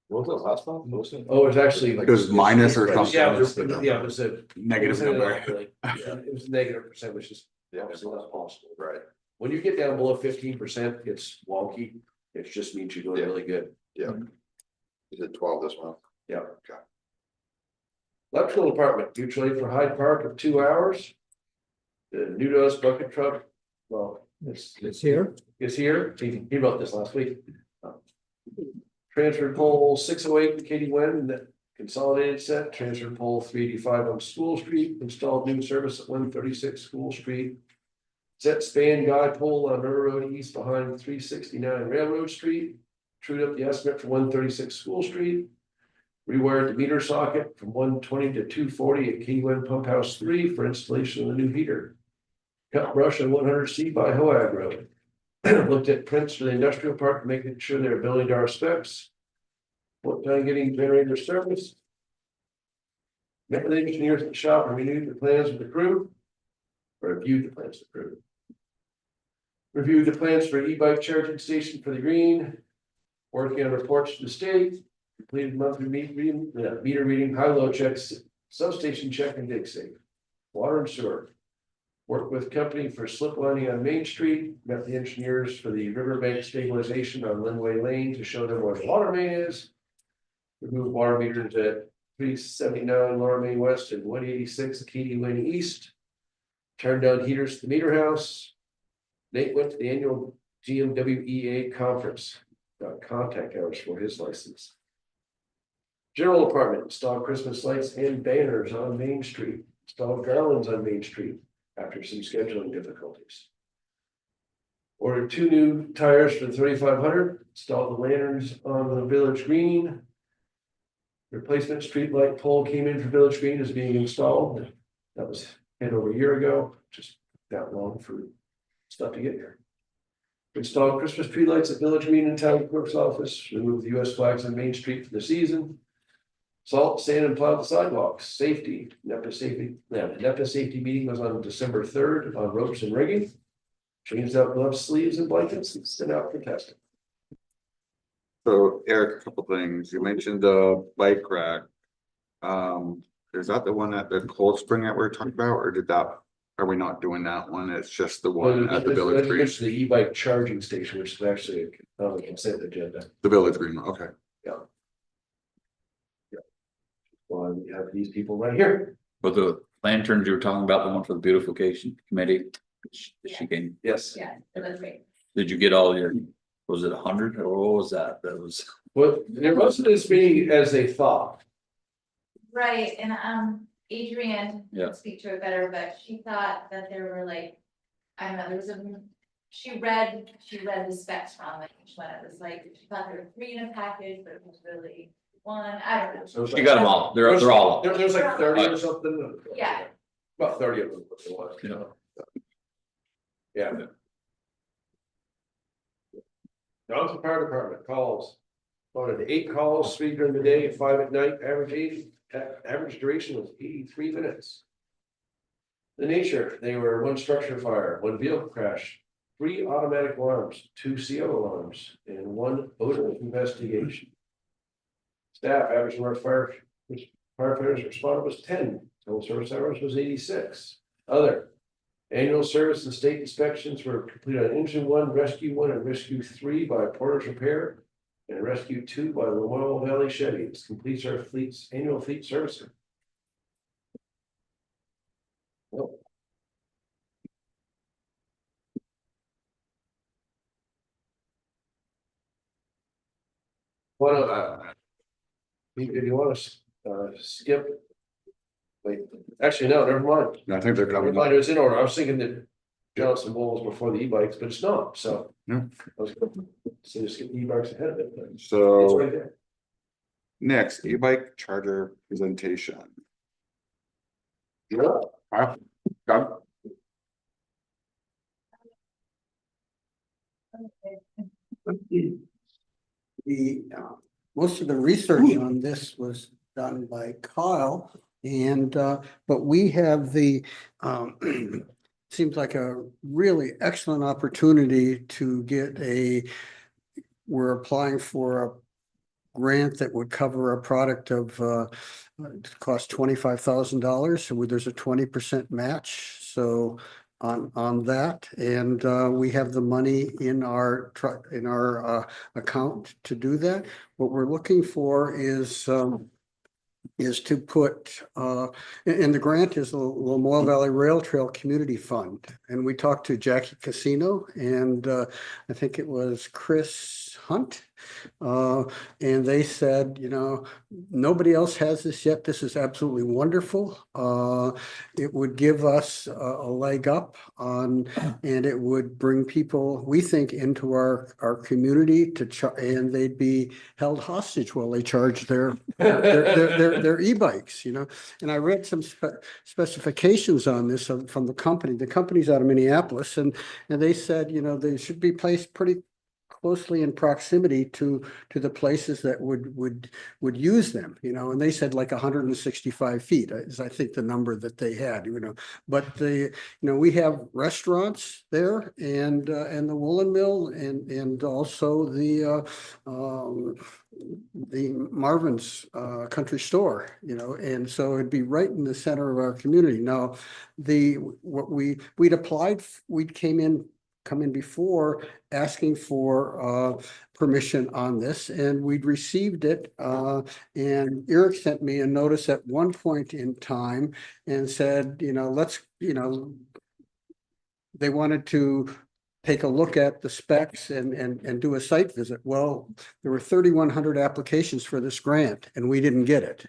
What was the last one? What was it? Oh, it's actually like. It was minus or something. Yeah, it was a. Negative it was number. It was a negative percent, which is Yeah, obviously not possible. right. When you get down below 15%, it's wonky. It just means you're doing Yeah. really good. Yeah. Is it 12 this month? Yeah. Okay. Electrical department, mutual aid for Hyde Park of 2 hours. The new dose bucket truck, well, It's here. is here. He wrote this last week. Transfer pole 608 Katie Wen, that consolidated set, transfer pole 385 on School Street, installed new service at 136 School Street. Set span guy pole on River Road East behind 369 Railroad Street. Trued up the estimate for 136 School Street. Rewired the meter socket from 120 to 240 at Katie Wen Pump House 3 for installation of the new heater. Cut brush on 100C by Hoag Road. Looked at prints for the industrial park, making sure they're building to our specs. What time getting generator service? Met with engineers at the shop and renewed the plans with the crew. Or reviewed the plans with the crew. Reviewed the plans for e-bike charging station for the green. Working on reports to the state. Completed monthly meter reading, high-low checks, substation check and dig safe. Water and sewer. Worked with company for slip lining on Main Street, met the engineers for the riverbank stabilization on Linway Lane to show them where the water main is. Remove water meters at 379 Lower Main West and 186 Katy Lane East. Turned down heaters to the meter house. Nate went to the annual GMWEA conference. Got contact hours for his license. General apartment, installed Christmas lights and banners on Main Street, installed garlands on Main Street. After some scheduling difficulties. Ordered 2 new tires for the 3500, installed the lanterns on the village green. Replacement street light pole came in for village green is being installed. That was hit over a year ago, just that long for stuff to get here. Installed Christmas tree lights at village green and town clerk's office, removed the US flags on Main Street for the season. Salt, sand, and plow the sidewalks, safety, NEPA safety, the NEPA safety meeting was on December 3rd on ropes and rigging. Changed out gloves, sleeves, and blankets and sent out for testing. So Eric, a couple things. You mentioned the bike rack. Is that the one at the Cold Spring that we're talking about, or are we not doing that one? It's just the one at the Village Green. It's the e-bike charging station, which is actually on the consent agenda. The Village Green, okay. Well, we have these people right here. But the lanterns you were talking about, the one for the beautification committee, she came, Yes. Yeah, it was great. did you get all your, was it 100 or what was that? That was, Well, there wasn't as many as they thought. Right, and Adrienne Yeah. can speak to it better, but she thought that there were like, I don't know, there was she read the specs wrong, like each one, it was like, she thought there were 3 in a package, but it was really 1, I don't know. So it's you got them all, they're all. There's like 30 or something. Yeah. About 30 of them. It was, you know. Yeah. Johnson Fire Department calls. Voted 8 calls, 3 during the day, 5 at night, average duration was 83 minutes. The nature, they were 1 structure fire, 1 vehicle crash, 3 automatic alarms, 2 CO alarms, and 1 odor investigation. Staff average number of firefighters responded was 10, total service hours was 86. Other annual service and state inspections were completed on Engine 1, Rescue 1, and Rescue 3 by Porter's Repair, and Rescue 2 by Lamoille Valley Chevy. This completes our annual fleet servicing. Well, If you wanna, skip. Wait, actually, no, never mind. I think they're Never coming mind, up. it was in order. I was thinking that Johnson Bowl was before the e-bikes, but it's not, so. Yeah. I was gonna say skip the e-bikes ahead of it, but it's So right there. next, e-bike charger presentation. Yeah. Doug? Most of the research on this was done by Kyle and, but we have the, seems like a really excellent opportunity to get we're applying for a grant that would cover a product of, it costs $25,000. So there's a 20% match. So on that, and we have the money in our account to do that. What we're looking for is to put, and the grant is the Lamoille Valley Rail Trail Community Fund. And we talked to Jackie Casino and I think it was Chris Hunt. And they said, nobody else has this yet. This is absolutely wonderful. It would give us a leg up on, and it would bring people, we think, into our community and they'd be held hostage while they charge their e-bikes, And I read some specifications on this from the company. The company's out of Minneapolis, and they said, they should be placed pretty closely in proximity to the places that would use them, and they said like 165 feet is I think the number that they had, but we have restaurants there and the woolen mill and also the Marvin's country store, and so it'd be right in the center of our community. Now, we'd come in before asking for permission on this, and we'd received it. And Eric sent me a notice at one point in time and said, they wanted to take a look at the specs and do a site visit. Well, there were 3,100 applications for this grant and we didn't get it,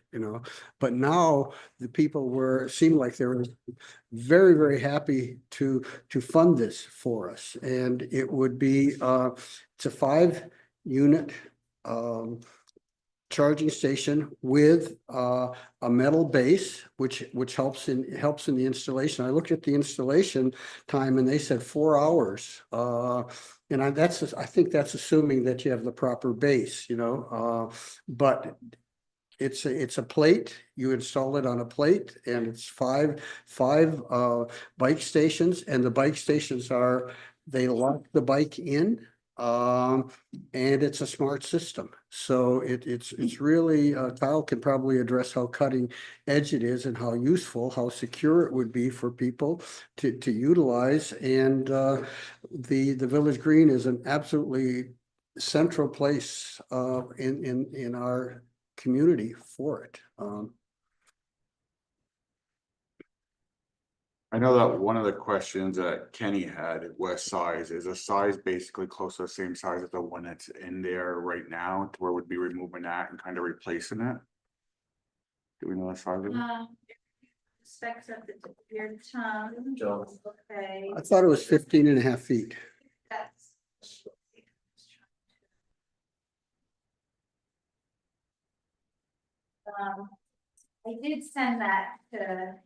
but now the people seemed like they were very, very happy to fund this for us. And it would be, it's a 5-unit, charging station with a metal base, which helps in the installation. I looked at the installation time and they said 4 hours. And I think that's assuming that you have the proper base, but it's a plate. You install it on a plate, and it's five bike stations, and the bike stations they lock the bike in. And it's a smart system. So it's really, Kyle can probably address how cutting edge it is and how useful, how secure it would be for people to utilize. And the Village Green is an absolutely central place in our community for it. I know that one of the questions that Kenny had was size. Is the size basically close to the same size as the one that's in there right now, to where we'd be removing that and kind of replacing it? Do we know the size of it? Specs of the your tongue. Okay. I thought it was 15.5 feet. That's. I did send that to.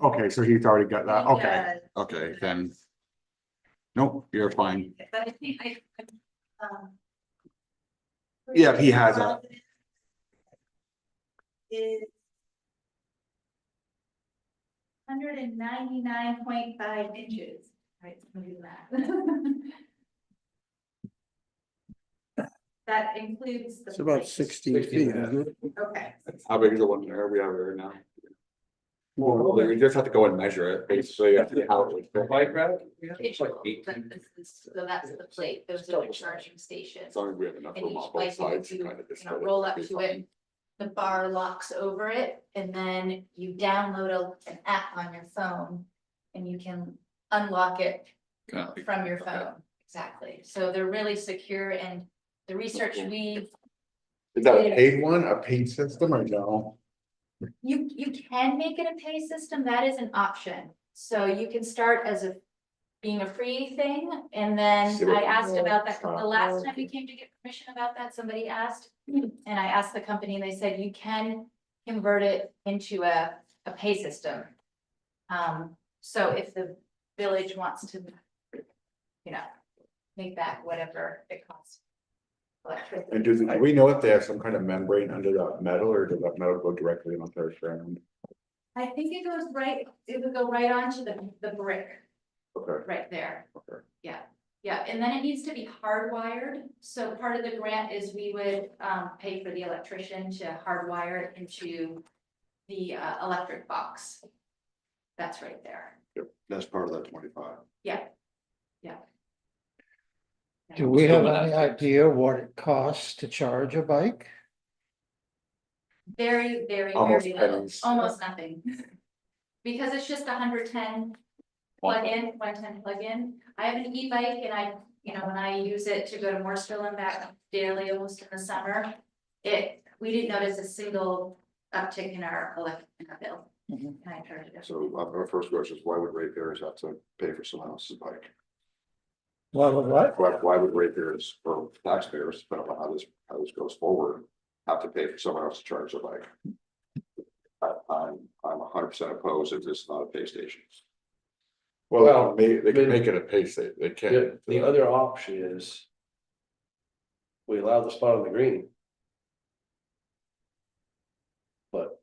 Okay, so he's already got that. Okay, Yeah. okay, then. Nope, you're fine. But I think Yeah, he has a. Is 199.5 inches. Right, let me do that. That includes the. It's about plate. 16 feet, isn't it? Okay. How big is the one there we have right now? Well, we just have to go and measure it, basically, how it would fit. Bike rack? It's like but 18. so that's the plate, those are the charging stations. As long as we have enough And room each on bike both you sides to kind of just. roll up to it. The bar locks over it, and then you download an app on your phone and you can unlock it from your phone. Exactly. So they're really secure, and the research we've Is that a paid one, a paid system or no? You can make it a pay system, that is an option, so you can start as being a free thing, and then See what- I asked about that, the last time we came to get permission about that, somebody asked. And I asked the company, and they said you can convert it into a pay system. So if the village wants to, you know, make that whatever it costs. And do we know if they have some kind of membrane under that metal, or does that metal go directly onto their ground? I think it would go right onto the brick Okay, right there. okay. Yeah, and then it needs to be hardwired, so part of the grant is we would pay for the electrician to hardwire it into the electric box. That's right there, Yep, that's part of that 25. yeah. Do we have Still any not- idea what it costs to charge a bike? Very, very, Almost very little, pennies. almost nothing. Because it's just 110 plug-in, 110 plug-in. I have an e-bike and when I use it to go to Morrisville and back daily, almost in the summer, we didn't notice a single uptick in our bill. Mhm. And I charged it. So our first question is, why would ratepayers have to pay for someone else's bike? Well, what? Why would ratepayers or taxpayers, depending on how this goes forward, have to pay for someone else to charge their bike? I'm 100% opposed if this is not a pay station. Well, they I can mean, make it a pay state, they The, can. the other option is. We allow the spot on the green. But,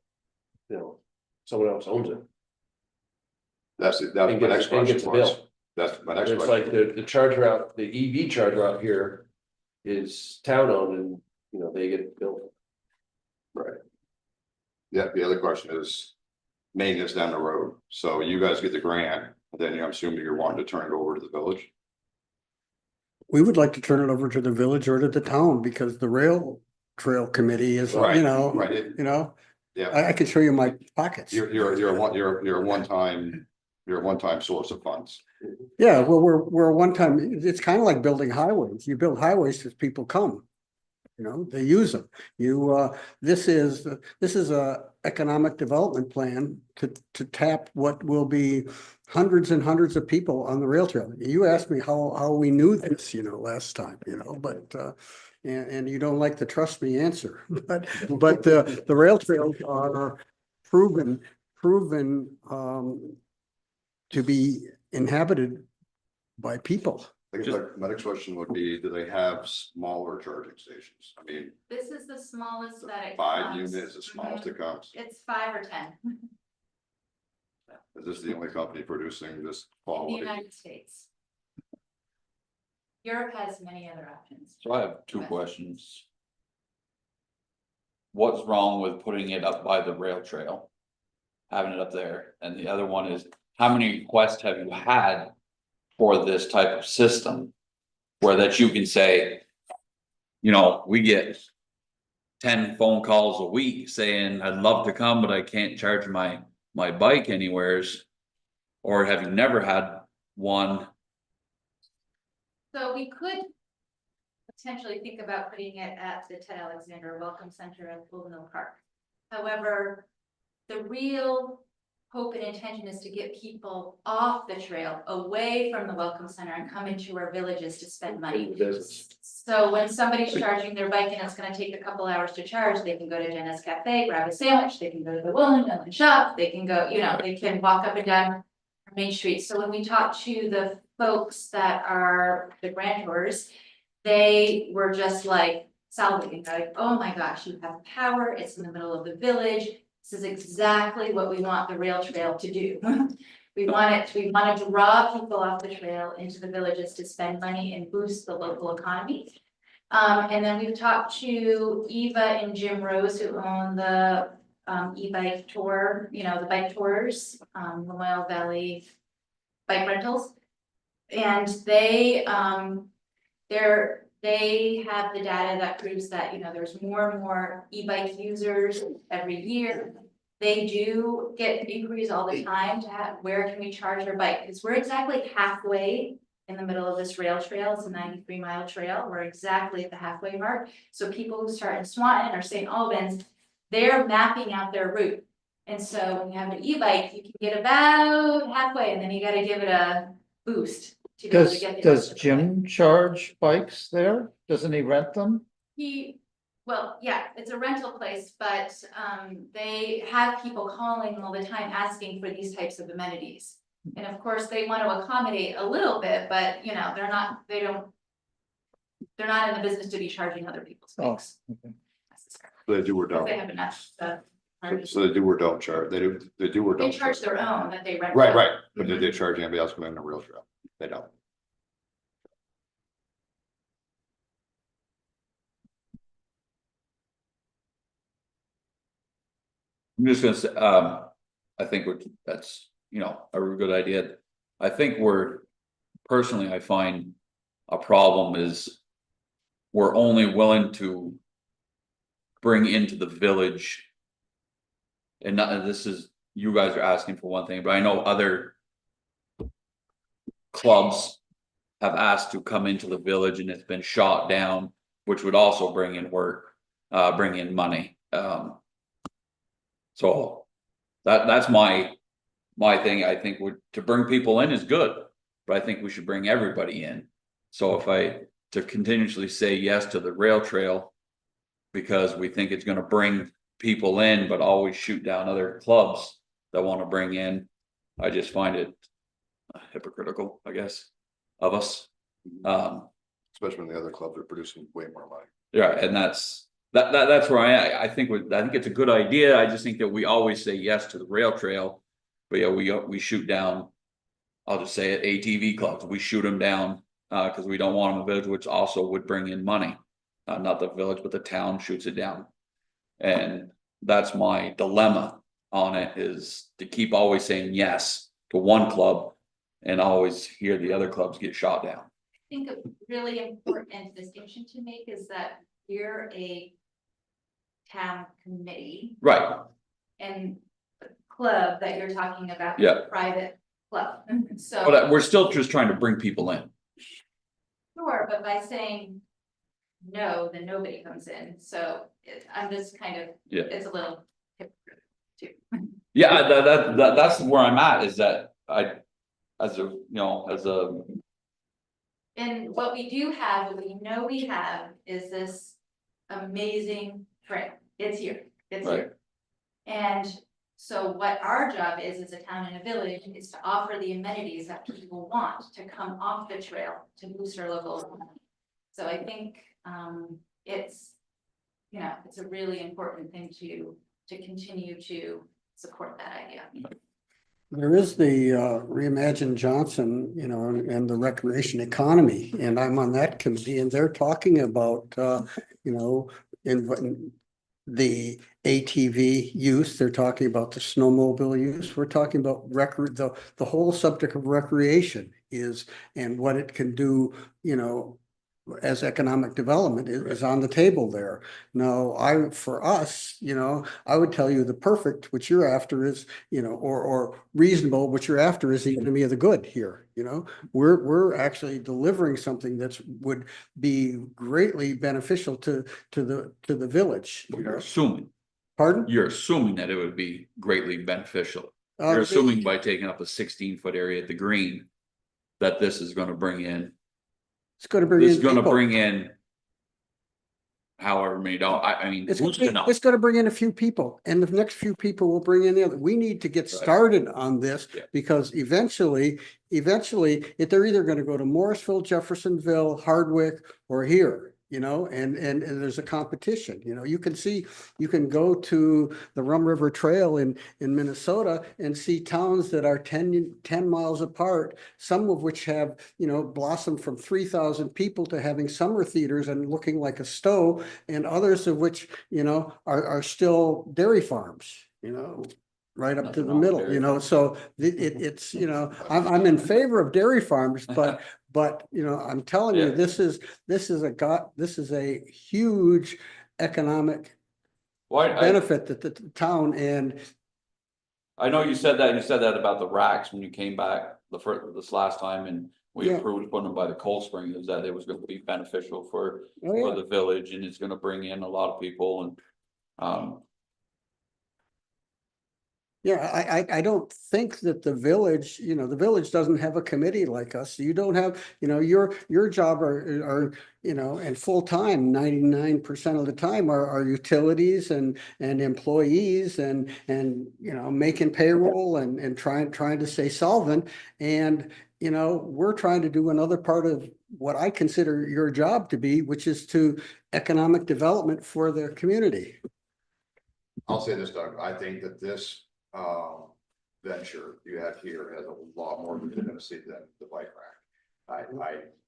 someone else owns it. That's And my gets- next and question gets a was. bill. That's my next It's question. like the charger out, the EV charger out here is town owned and, they get billed. Right. Yeah, the other question is maintenance down the road. So you guys get the grant, then I'm assuming you're wanting to turn it over to the village. We would like to turn it over to the village or to the town because the rail trail committee is, Right, you know, right. Yeah, I can show you my pockets. you're a one-time source of funds. Yeah, well, we're a one-time, it's kind of like building highways. You build highways because people come. They use them. This is a economic development plan to tap what will be hundreds and hundreds of people on the rail trail. You asked me how we knew this, last time, but and you don't like the trust me answer, but the rail trails are proven to be inhabited by people. I guess my next question would be, do they have smaller charging stations? I mean, This is the smallest that it 5 comes. units, the smallest it comes. It's 5 or 10 Is this the only company producing this in the quality? United States. Europe has many other options. So I have two questions. What's wrong with putting it up by the rail trail? Having it up there, and the other one is, how many requests have you had for this type of system? Where that you can say, we get 10 phone calls a week saying, I'd love to come, but I can't charge my bike anywheres. Or have you never had one? So we could potentially think about putting it at the Ted Alexander Welcome Center in Full Mill Park. However, the real hope and intention is to get people off the trail, away from the Welcome Center, and come into our villages to spend money. Into business. So when somebody's charging their bike and it's gonna take a couple hours to charge, they can go to Jenna's Cafe, grab a sandwich, they can go to the Willandmaria shop, they can go, they can walk up and down Main Street. So when we talk to the folks that are the grantors, they were just like salivating, like, oh my gosh, you have power, it's in the middle of the village. This is exactly what we want the rail trail to do. We want to draw people off the trail into the villages to spend money and boost the local economy. And then we've talked to Eva and Jim Rose, who own the e-bike tour, the bike tours, Memorial Valley bike rentals. And they have the data that proves that, there's more and more e-bike users every year. They do get inquiries all the time to where can we charge our bike? Because we're exactly halfway in the middle of this rail trail. It's a 93-mile trail. We're exactly at the halfway mark. So people who start in Swanton or St. Albans, they're mapping out their route. And so when you have an e-bike, you can get about halfway and then you gotta give it a boost to be able to get the Does rest of the way. Jim charge bikes there? Doesn't he rent them? Well, yeah, it's a rental place, but they have people calling all the time asking for these types of amenities. And of course, they want to accommodate a little bit, but you know, they're not in the business to be charging other people's Oh, bikes. okay. They do or Because don't. they have enough, So they do or don't charge, they do or they don't. charge their own that they rent. Right, out. right, but did they charge anybody else coming in a rail trail? They don't. I'm just gonna say, I think that's, you know, a really good idea. I think personally, I find a problem is we're only willing to bring into the village. And not, this is, you guys are asking for one thing, but I know other clubs have asked to come into the village and it's been shot down, which would also bring in work, bring in money. So that's my thing. I think to bring people in is good, but I think we should bring everybody in. So to continuously say yes to the rail trail because we think it's going to bring people in, but always shoot down other clubs that want to bring in, I just find it hypocritical, I guess, of us. Especially when the other clubs are producing way more money. Yeah, and that's where I think it's a good idea. I just think that we always say yes to the rail trail, but yeah, we shoot down. I'll just say it, ATV clubs. We shoot them down because we don't want them in the village, which also would bring in money. Not the village, but the town shoots it down, and that's my dilemma on it, is to keep always saying yes to one club and always hear the other clubs get shot down. I think a really important distinction to make is that we're a town committee. Right. And the club that you're talking about is Yeah. a private club. So. But we're still just trying to bring people in. Sure, but by saying no, then nobody comes in. So I'm just kind of, Yeah. it's a little hypocritical too. Yeah, that's where I'm at, is that as a And what we do have, what we know we have, is this amazing trail. It's here, it's Right. here. And so what our job is as a town and a village is to offer the amenities that people want to come off the trail to boost our local economy. So I think it's, you know, it's a really important thing to continue to support that idea. There is the Reimagine Johnson, you know, and the recreation economy, and I'm on that committee, and they're talking about, you know, in the ATV use, they're talking about the snowmobile use, we're talking about the whole subject of recreation is, and what it can do, you know, as economic development is on the table there. Now, for us, you know, I would tell you the perfect, which you're after is, you know, or reasonable, what you're after is the enemy of the good here, you know? We're actually delivering something that would be greatly beneficial to the village. You You're know? assuming. Pardon? You're assuming that it would be greatly beneficial. You're assuming by taking up a 16-foot area at the green, that this is gonna bring in. It's gonna bring This is in gonna people. bring in. However many dollars, I mean, It's who's gonna know? gonna bring in a few people, and the next few people will bring in the other. We need to get started on this, Yeah. because eventually, they're either gonna go to Morrisville, Jeffersonville, Hardwick, or here, you know, and there's a competition, you know. You can go to the Rum River Trail in Minnesota and see towns that are 10 miles apart, some of which have, you know, blossomed from 3,000 people to having summer theaters and looking like a Stowe, and others of which, you know, are still dairy farms, you know, right up to Nothing the wrong with middle, dairy you know. farms. So it's, you know, I'm in favor of dairy farms, but, you know, I'm telling you, Yeah. this is a huge economic Well, benefit that the town, and I know you said that about the racks when you came back this last time, and we Yeah. approved putting them by the cold spring, is that it was gonna be beneficial for Oh, yeah. the village, and it's gonna bring in a lot of people and. Yeah, I don't think that the village, the village doesn't have a committee like us. You don't have, your job are, and full-time, 99% of the time are utilities and employees and, making payroll and trying to stay solvent. And, we're trying to do another part of what I consider your job to be, which is to economic development for the community. I'll say this, Doug, I think that this venture you have here has a lot more legitimacy than the bike rack.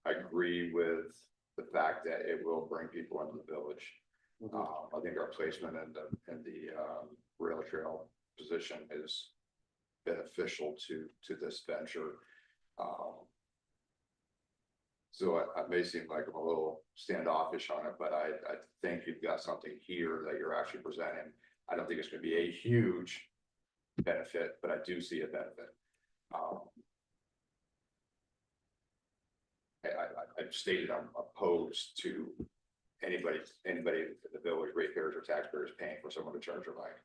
I agree with the fact that it will bring people into the village. I think our placement in the rail trail position is beneficial to this venture. So I may seem like I'm a little standoffish on it, but I think you've got something here that you're actually presenting. I don't think it's going to be a huge benefit, but I do see a benefit. I've stated I'm opposed to anybody in the village, ratepayers or taxpayers paying for someone to charge their bike.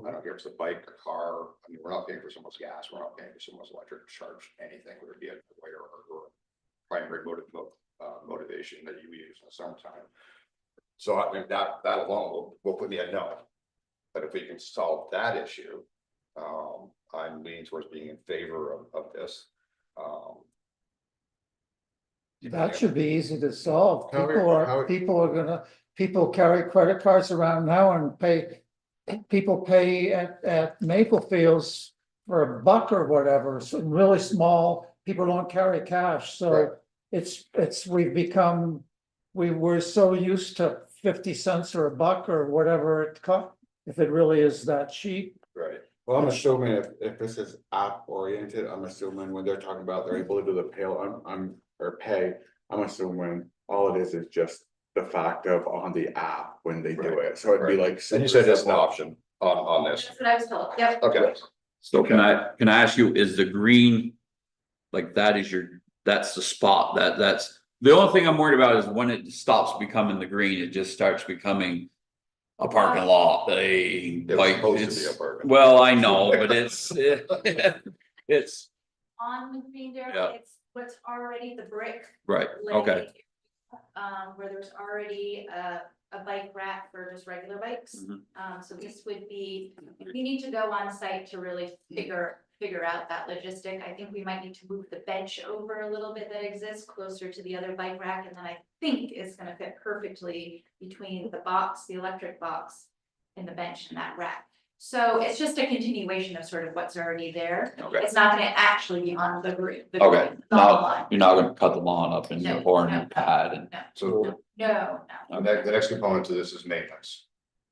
I don't care if it's a bike, a car. I mean, we're not paying for someone's gas. We're not paying for someone's electric to charge anything, whether it be a way or primary motivation that you use in the summertime. So I mean that alone will put me at no. But if we can solve that issue, I'm leaning towards being in favor of this. That should be easy to solve. How- People carry credit cards around now and people pay at Maple Fields for $1 or whatever, so really small, people don't carry cash, Right. so we were so used to 50 cents or $1 or whatever it cost, if it really is that cheap. Right. Well, I'm assuming if this is app oriented, I'm assuming when they're talking about they're able to do the pay, I'm assuming all it is just the fact of on the app when they do it, so it'd be like. And you said that's an simple. option on this. That's what I was told, yep. Okay. So can I ask you, is the green, like that's the spot, that's, the only thing I'm worried about is when it stops becoming the green, it just starts becoming a parking lot, It was like, supposed to be a parking. well, I know, but it's On the green there, Yeah. it's what's already the brick. right, okay, lane, where there's already a bike rack for just regular bikes. Mhm. So this would be, we need to go on site to really figure out that logistic. I think we might need to move the bench over a little bit that exists closer to the other bike rack, and then I think it's gonna fit perfectly between the box, the electric box, and the bench and that rack. So it's just a continuation of sort of what's already there. okay, It's not gonna actually be on the roof. okay, the now, line. you're not gonna cut the lawn up and No, pour a no, new pad and. So No. the next component to this is maintenance.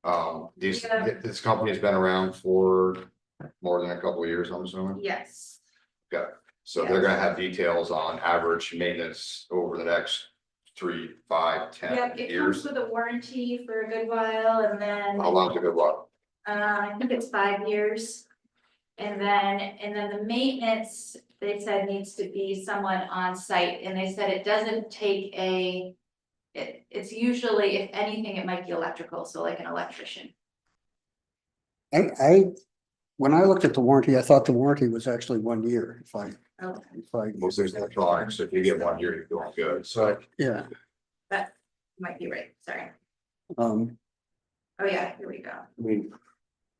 Yeah. This company has been around for more than a couple of years, I'm assuming. Yes. Okay, so they're gonna have details on average maintenance over the next 3, 5, 10 Yep, it comes years. with a warranty for a good while, and then, How long's a good while? I think it's 5 years. And then the maintenance, they said needs to be someone on site, and they said it doesn't take it's usually, if anything, it might be electrical, so like an electrician. When I looked at the warranty, I thought the warranty was actually 1 year, if I. Most of these electronics, if you get 1 year, you're doing good. So Yeah, That might be right, sorry. um, Oh, yeah, here we go. I mean,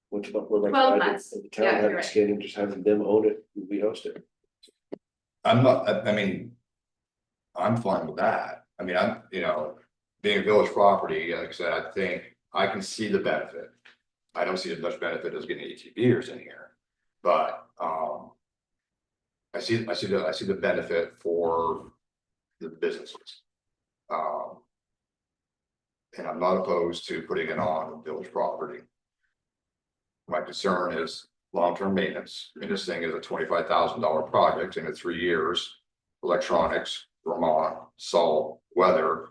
what's about, we're like. 12 months. The Yeah, town you're having right. skin and just having them own it, we host it. I mean, I'm fine with that. I mean, being a village property, like I said, I think I can see the benefit. I don't see as much benefit as getting ATVers in here, but, I see the benefit for the businesses. And I'm not opposed to putting it on village property. My concern is long-term maintenance, and this thing is a $25,000 project in 3 years. Electronics, Vermont, salt, weather.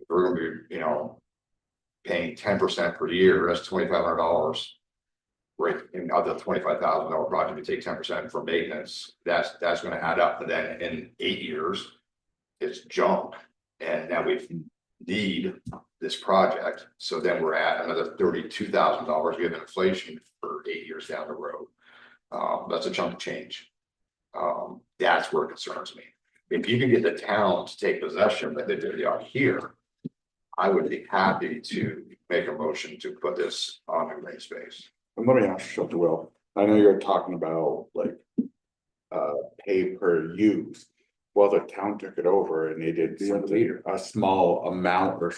We're gonna be, paying 10% per year, that's $2,500. right, in other $25,000 project, we take 10% for maintenance, that's gonna add up, but then in 8 years. It's junk, and now we need this project, so then we're at another $32,000, we have inflation for 8 years down the road. That's a chunk of change. That's where it concerns me. If you can get the town to take possession that they are here. I would be happy to make a motion to put this on the green space. And let me ask you something, Will. I know you're talking about like. Pay per use. Well, the town took it over and they did a small amount or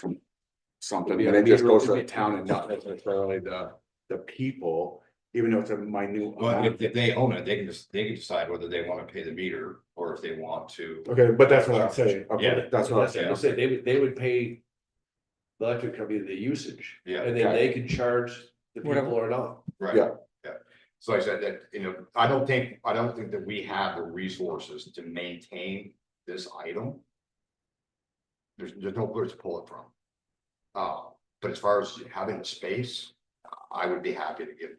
something, and it just goes to the town and not necessarily the people, even though it's a minute Well, amount. if they own it, they can decide whether they want to pay the meter or if they want to. Okay, but that's what I'm saying. Okay, Yeah. that's what I'm They saying. said they would pay the electric company the usage. Yeah. And then they could charge the Whatever. people or not. Right. Yeah. Yeah. So I said that, I don't think that we have the resources to maintain this item. There's nowhere to pull it from. But as far as having the space, I would be happy to give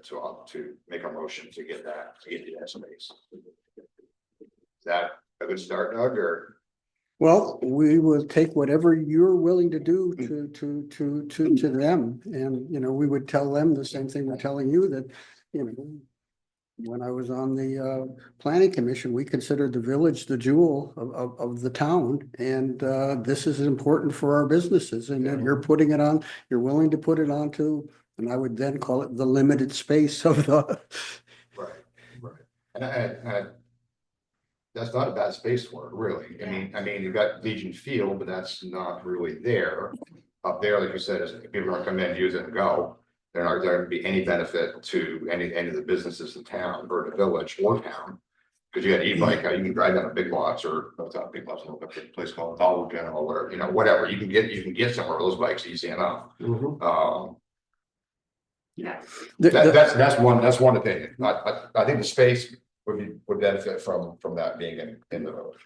to make a motion to get that space. Is that a good start, Doug, or? Well, we will take whatever you're willing to do to them. And, we would tell them the same thing we're telling you that, when I was on the planning commission, we considered the village the jewel of the town. And this is important for our businesses, and then you're willing to put it onto, and I would then call it the limited space of the. Right. And that's not a bad space for it, really. I mean, you've got Legion Field, but that's not really there. Up there, like you said, is if people are gonna come in, use it and go. There aren't going to be any benefit to any of the businesses in town or the village or town. Because you got e-bike, you can drive down the big lots or not big lots, a place called Dollar General or whatever. You can get somewhere with those bikes easy enough. Yeah. That's one opinion. I think the space would benefit from that being in the village.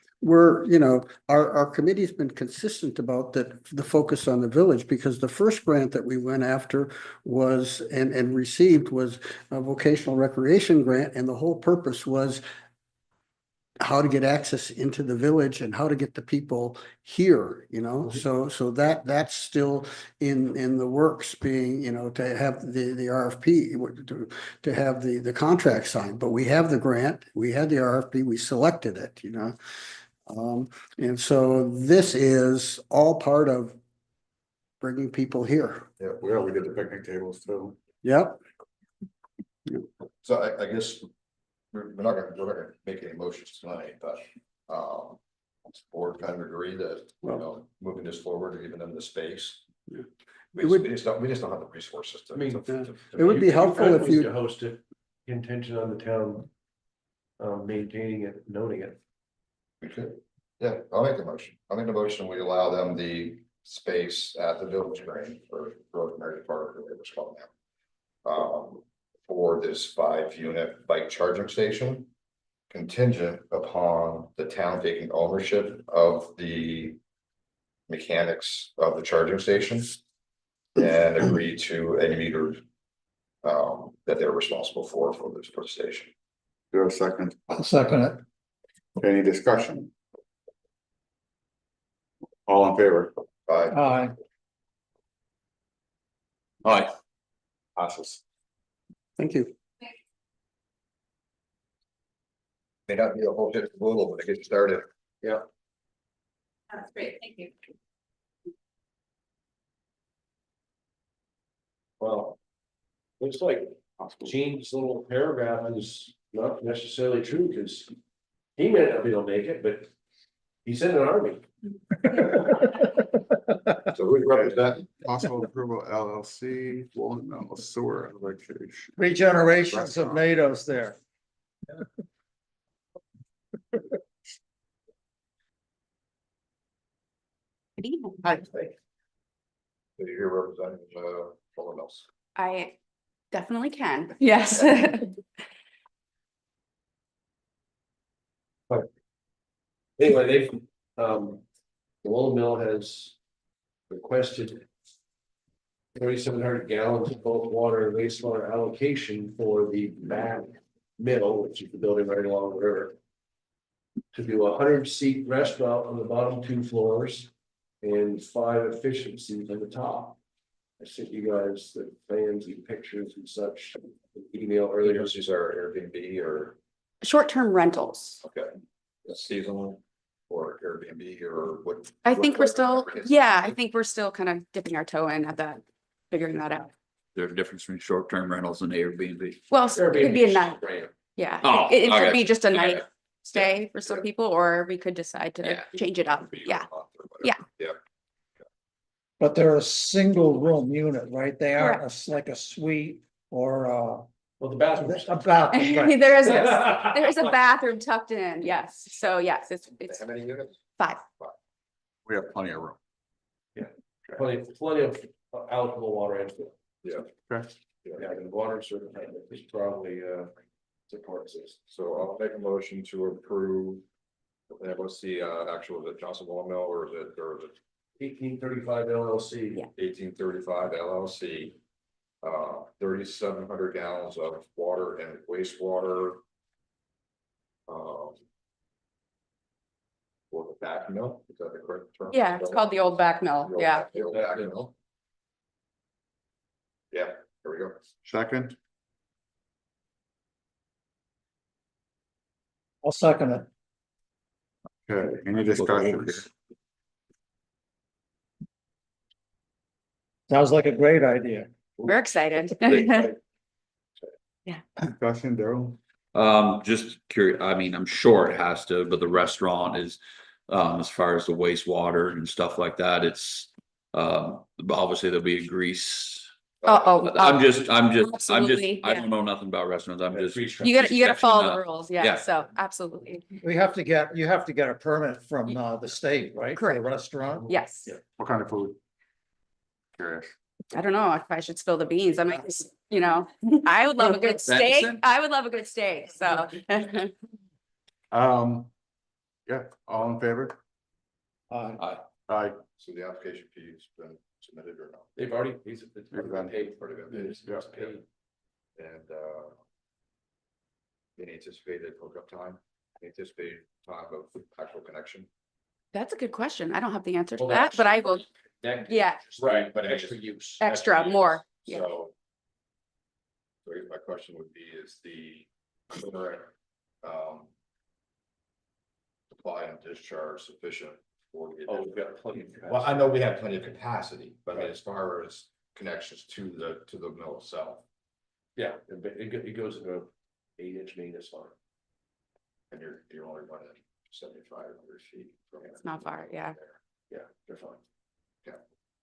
Our committee's been consistent about the focus on the village, because the first grant that we went after was and received was a vocational recreation grant, and the whole purpose was how to get access into the village and how to get the people here, so that's still in the works, being, to have the RFP, to have the contract signed. But we have the grant, we had the RFP, we selected it, and so this is all part of bringing people here. Yeah, we did the picnic tables too. Yep. So I guess we're not gonna make any motions tonight, but does the board kind of agree that, moving this forward or giving them the space. Yeah. We just don't have the resources to. It would be helpful if you. To host it, intention on the town maintaining it, noting it. We could, yeah, I'll make the motion. We allow them the space at the village green for Rosemary Park, or whatever it's called now. For this 5-unit bike charging station, contingent upon the town taking ownership of the mechanics of the charging station and agree to any meter that they're responsible for the station. Do a second. I'll second it. Any discussion? All in favor? Bye. Aye. Aye. Passes. Thank you. May not be a whole bit little, but it gets started. Yeah. That's great, thank you. Well, looks like Gene's little paragraph is not necessarily true, because he may not be able to make it, but he's in an army. So who represent? Possible approval LLC, Walnut Sewer Electric. 3 generations have made us there. Good evening. Hi. Did you hear Representative Mills? I definitely can. Yes. Anyway, they've, the Willow Mill has requested 3,700 gallons of both water and wastewater allocation for the back middle, which is the building right along the river. To do a 100-seat restaurant on the bottom 2 floors and 5 efficiencies on the top. I sent you guys the plans and pictures and such, email earlier. These are Airbnb or, Short-term rentals. okay, seasonal or Airbnb or what? I think we're what- still, whatever it is. yeah, I think we're still kind of dipping our toe in at that, figuring that out. There's a difference between short-term rentals and Airbnb. Well, it could be a Airbnb night, brand. yeah. Oh, It could okay. be just a night Okay. stay for some people, or we could decide to Yeah. change it up. Be a Yeah, month or whatever. Yeah. Yeah. But they're a single room unit, right? They aren't like a suite or Well, the bathroom. a bathroom. right? there is a bathroom tucked in, yes. So yes, it's How many units? 5. We have plenty of room. Plenty of allocable water and food. Yeah. Okay. Yeah, and water certified, is probably supports this. So I'll make a motion to approve. What's the actual, is it Johnson Wall Mill or is it 1835 LLC. Yeah. 1835 LLC? 3,700 gallons of water and wastewater. For the back mill, is that the correct term? Yeah, it's called the old back mill. The old Yeah. back- the old back mill. Yeah, there we go. Second, I'll second it. okay, any discussion? Sounds like a great idea. We're excited. Discussion, Darrell? Just curious, I mean, I'm sure it has to, but the restaurant is, as far as the wastewater and stuff like that, it's, obviously there'll be a grease. I'm just, Absolutely, I yeah. don't know nothing about restaurants. I'm just. You gotta follow the catching up. rules. Yeah. Yeah, so absolutely. You have to get a permit from the state, right? For the Correct. restaurant? Yes. What kind of food? Curious. I don't know if I should spill the beans. I might, I would love a good steak. Venison? I would love a good steak, so. Yeah, all in favor? Uh, Aye. So the application fee's been submitted or not? They've already, it's They've done. paid. Already been paid. It's Yeah. paid. And any anticipated hookup time, anticipated time of actual connection? That's a good question. I don't have the answer to Well, that, but I will, yeah, Right, but Extra use. extra, more. Yeah. So. So I guess my question would be, is the current supply and discharge sufficient for the? Oh, we've got plenty of Well, I capacity. know we have plenty of capacity, but I mean, as far as connections to the mill itself, Yeah, it goes into 8-inch main is fine. and you're only running 7,500 feet. from It's not far, yeah. Yeah, they're fine.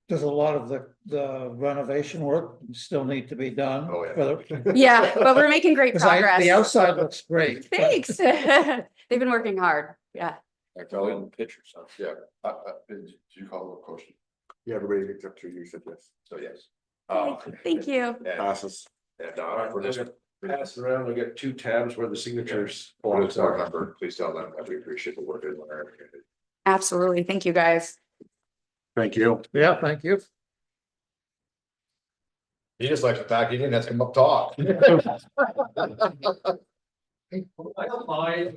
Does a lot of the renovation work still need to be done? Oh, yeah. for the- Yeah, but we're making great 'Cause progress. the outside looks great. but- Thanks. They've been working hard. Yeah. I tell you in pictures, yeah, did you call the question? Yeah, everybody gets up to you, said yes. So yes. Thank you. And Passes. for this, Pass it around, we got 2 tabs where the signatures. for this board member, please tell them that we appreciate the work. Absolutely. Thank you, guys. Thank you. Yeah, thank you. He just likes the fact he didn't have to come up talk. I don't mind.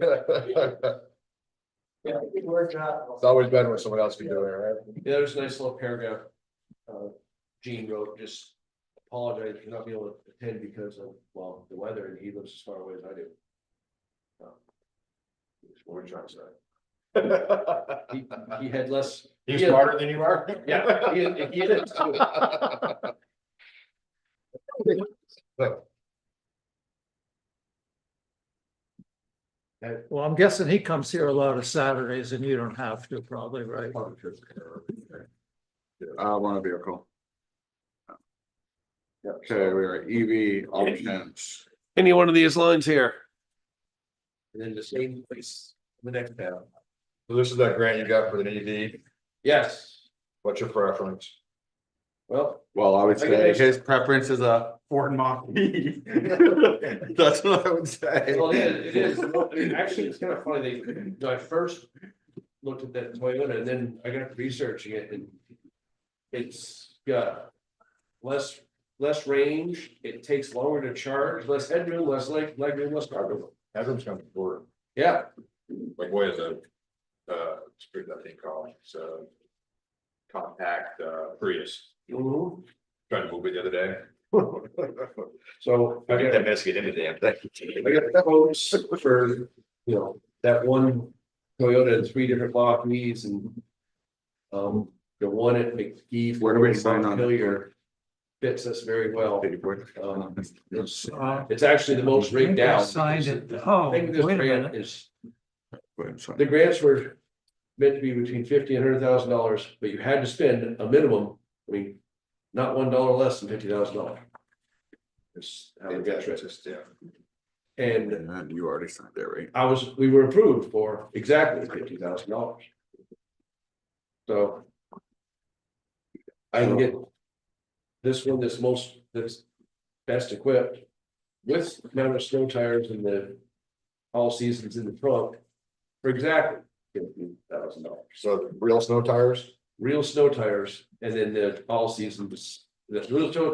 Yeah, it worked out. It's always better when someone else can do it, right? Yeah, there's a nice little paragraph. Gene wrote, just apologize for not being able to attend because of, well, the weather, and he lives as far away as I do. What we're trying to say. He had less. He's he had- smarter than you are? Yeah, he is. Well, I'm guessing he comes here a lot of Saturdays and you don't have to probably, right? One vehicle. Okay, we are EV options. Any one of these lines here. And then the same place, the next tab. So this is that grant you got for the EV. Yes, What's your preference? well, Well, I would I say guess- his preference is a Ford Mach-E. That's what I would say. well, it is, actually, it's kind of funny, I first looked at that Toyota and then I got to researching it and it's got less range, it takes longer to charge, less headroom, less legroom, less cargo room. Headroom's coming forward, Yeah, like what is a, street that they call it, so. Compact, Prius, mhm. tried to move it the other day. So I got, minutes to get into the damn thing. I got quotes for, you know, that one Toyota had 3 different lock keys and. The one at McGee. Where do we sign on it? Montpelier fits us very well. Um, It's actually the most rigged I out. signed because it. the Oh, thing with this wait a grant minute. is, the grants were meant to be between $50,000 and $100,000, but you had to spend a minimum, I mean, not $1 less than $50,000. It's how it gets written. And And you already signed there, right? we were approved for exactly $50,000. So. I can get. This one that's best equipped. With amount of snow tires and the all seasons in the trunk. For exactly $50,000. So real snow tires? Real snow tires and then the all seasons, the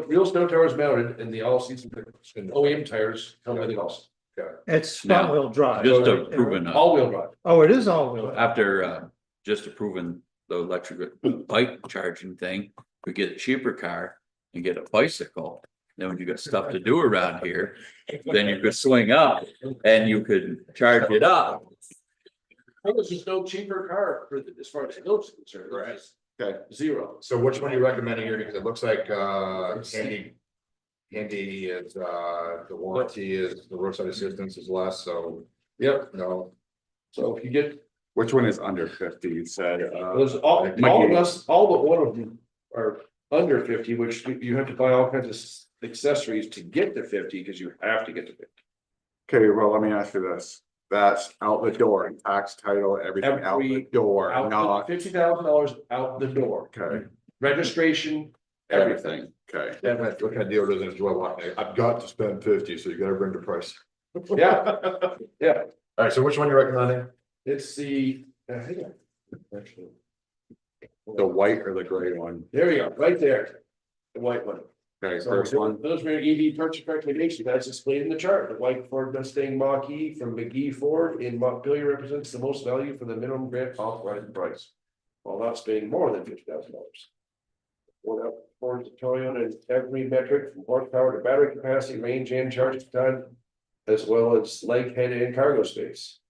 real snow tires mounted and the all season OEM tires come with it also. It's front wheel drive. Just right? approving, All wheel drive. Oh, it is all wheel. after, just approving the electric bike charging thing, we get a cheaper car and get a bicycle. Then when you got stuff to do around here, then you could swing up and you could charge it up. There's no cheaper car for as far as snow is concerned. Right. It's Okay, zero. so which one are you recommending here? Because it looks like, handy is, the warranty is, the roadside assistance is less, so, Yep. no. So if you get, Which one is under 50? You said, there's all of us, all but one of them are under 50, which you have to buy all kinds of accessories to get to 50 because you have to get to 50. okay, well, let me ask you this. That's out the door, tax title, everything out the Every- door, Out not, $50,000 out the door. okay, Registration, everything. okay. What kind of deal does it, do I want? I've got to spend 50, so you gotta bring the price. Yeah, yeah. All right, so which one you recommending? It's the, hang on. Actually, The white or the gray one? there you go, right there. The white one. Okay, So first one, those were EV purchase recommendations, that's displayed in the chart. The white Ford Mustang Mach-E from McGee Ford in Montpelier represents the most value for the minimum grant authorized price. While not spending more than $50,000. Ford Toyota in every metric from horsepower to battery capacity, range and charging time. As well as leg head and cargo space.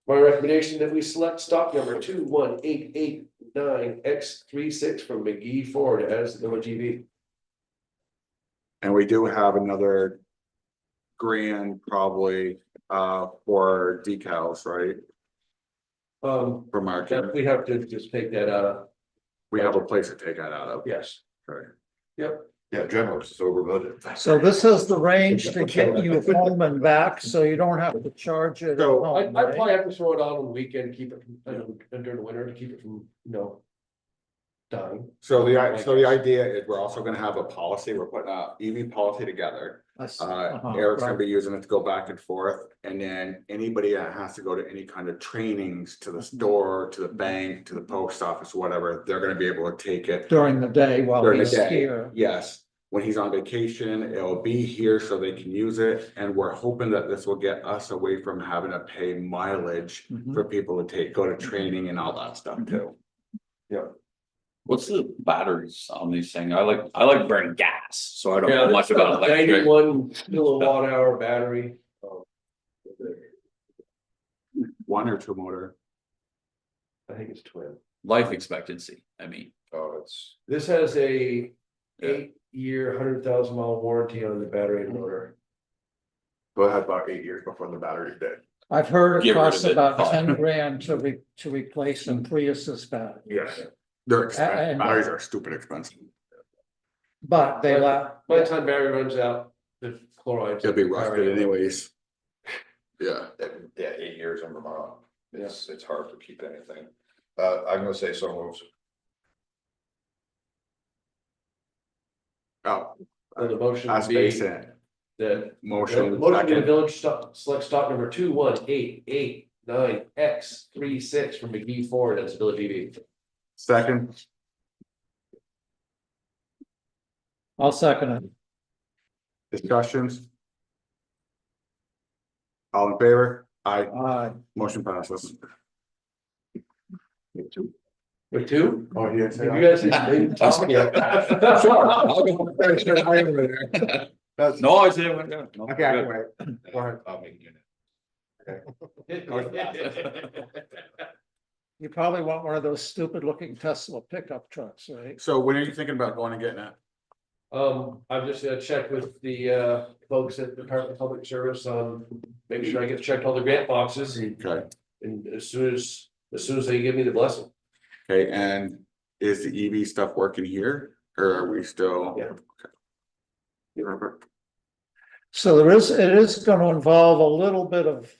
My recommendation that we select stock number 21889X36 from McGee Ford as the GV. and we do have another grand probably, for decals, right? For market, We have to just take that out. we have a place to take that out of. Yes. Okay. Yep. Yeah, general, it's over budget. So this is the range to get you home and back, so you don't have to charge it at So, I home, right? probably have to throw it on the weekend, keep it, during the winter to keep it from, dying. So the idea is we're also gonna have a policy, we're putting a EV policy together. Eric's gonna Right. be using it to go back and forth, and then anybody that has to go to any kind of trainings to the store, to the bank, to the post office, whatever, they're gonna be able to take it. During the day while During the he's day, here. yes. When he's on vacation, it'll be here so they can use it, and we're hoping that this will get us away from having to pay mileage Mhm. for people to go to training and all that stuff too. What's the batteries on these things? I like burning gas, so I don't know much it's about a electric. 91 kilowatt hour battery. One or two motor. I think it's twin. Life expectancy, I mean, Oh, it's, This has a Yeah. 8-year, 100,000 mile warranty on the battery and motor. but it had about 8 years before the battery's dead. I've heard it Get rid costs of it. about 10 grand to replace a Prius's battery, Yes. They're expensive, And- batteries are stupid expensive. but they last. By the time battery runs out, the chloride. They'll be rusted anyways. Yeah, Yeah, 8 years in Vermont. Yes. It's hard to keep anything. I'm gonna say so moves. oh, So the motion that's would be basic, that. motion, Motion to the second, village select stock number 21889X36 from McGee Ford as village EV. second, I'll second it. Discussions? All in favor? Aye, Aye. motion passes. With two? Oh, yeah. If you guys didn't talk yet. No, I said. No, Okay, I can good. wait. Go ahead. I'll make unit. You probably want one of those stupid looking Tesla pickup trucks, right? So when are you thinking about going and getting that? I'm just gonna check with the folks at the Department of Public Service on, make sure I get checked all the grant boxes, Okay, and as soon as they give me the blessing. okay, and is the EV stuff working here, or are we still? Yeah. Robert? So it is gonna involve a little bit of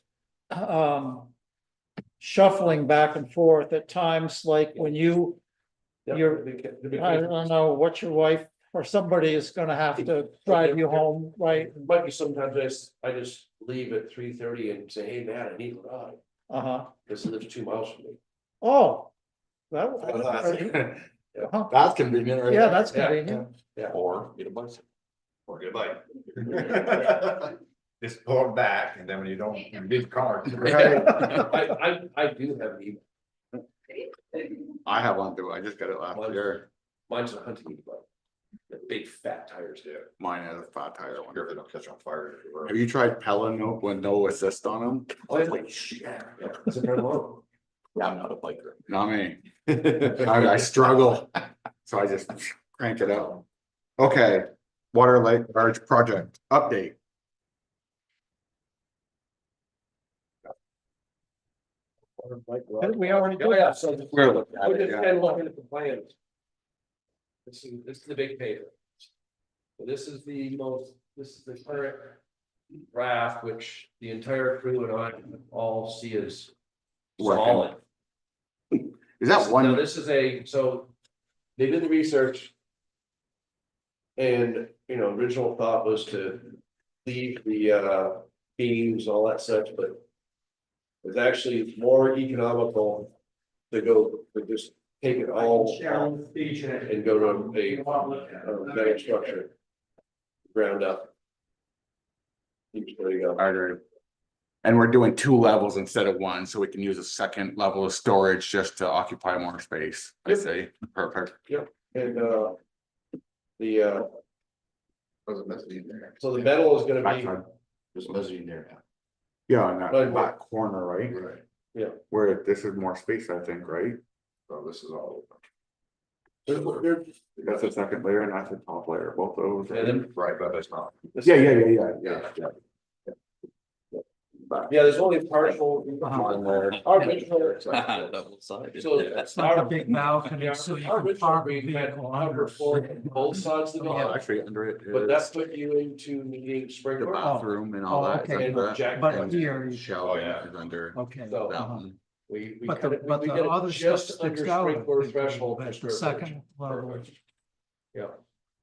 shuffling back and forth at times, like when you, I don't know what your wife or somebody is gonna have to drive you home, right? Might be sometimes I just leave at 3:30 and say, hey, man, I need a ride, Uh-huh. because it lives 2 miles from me. Oh. That. Uh-huh. That's convenient, right? Yeah, that's Yeah. convenient. Or get a bicycle. Or get a bike. Just pull it back, and then when you don't, you need the car. I do have an e, I have one too, I just got it last year, mine's a hunting e-bike. The big fat tires there. mine has a flat tire one. Sure they don't catch on fire. Have you tried Pella with no assist on them? Oh, yeah. Yeah, it's a very low. Yeah, I'm not a biker. Not me. I struggle, so I just crank it up. Okay, water lake large project update. We already Oh, did. yeah, so We're looking at we're it, just yeah. kind of looking at the plans. This is the big paper. So this is the current draft, which the entire crew and I all see as solid. Is that No, one? this is so they did the research. And, original thought was to leave the beams, all that such, but. It's actually more economical to just take it all and go to a better structure. Ground up. There you go. I agree. And we're doing 2 levels instead of 1, so we can use a second level of storage just to occupy more space. I Yep. say, perfect. And There's a mezzanine there. so the metal is gonna be, Backside. There's a mezzanine there now. Yeah, in that Right. back corner, right? Right. Where this is more space, I think, right? So this is all. That's the second layer and that's the top layer, both of those. and then. Right, but it's not. Yeah. Yeah, there's only partial. One layer. Our original, Double sided. so It's not a big balcony, yeah, so you our can original park a agreement had vehicle cover under. for both sides of the Oh, building, actually, under it but is that's put you into needing the sprinkler. bathroom and all Oh, that. okay. is under And Jack- But and here, shelving Oh, yeah. is under okay. So- that uh-huh. one. We But got the, it, but we the get it other stuff just under sticks out. sprinkler threshold. But for the square second footage. level. Yeah,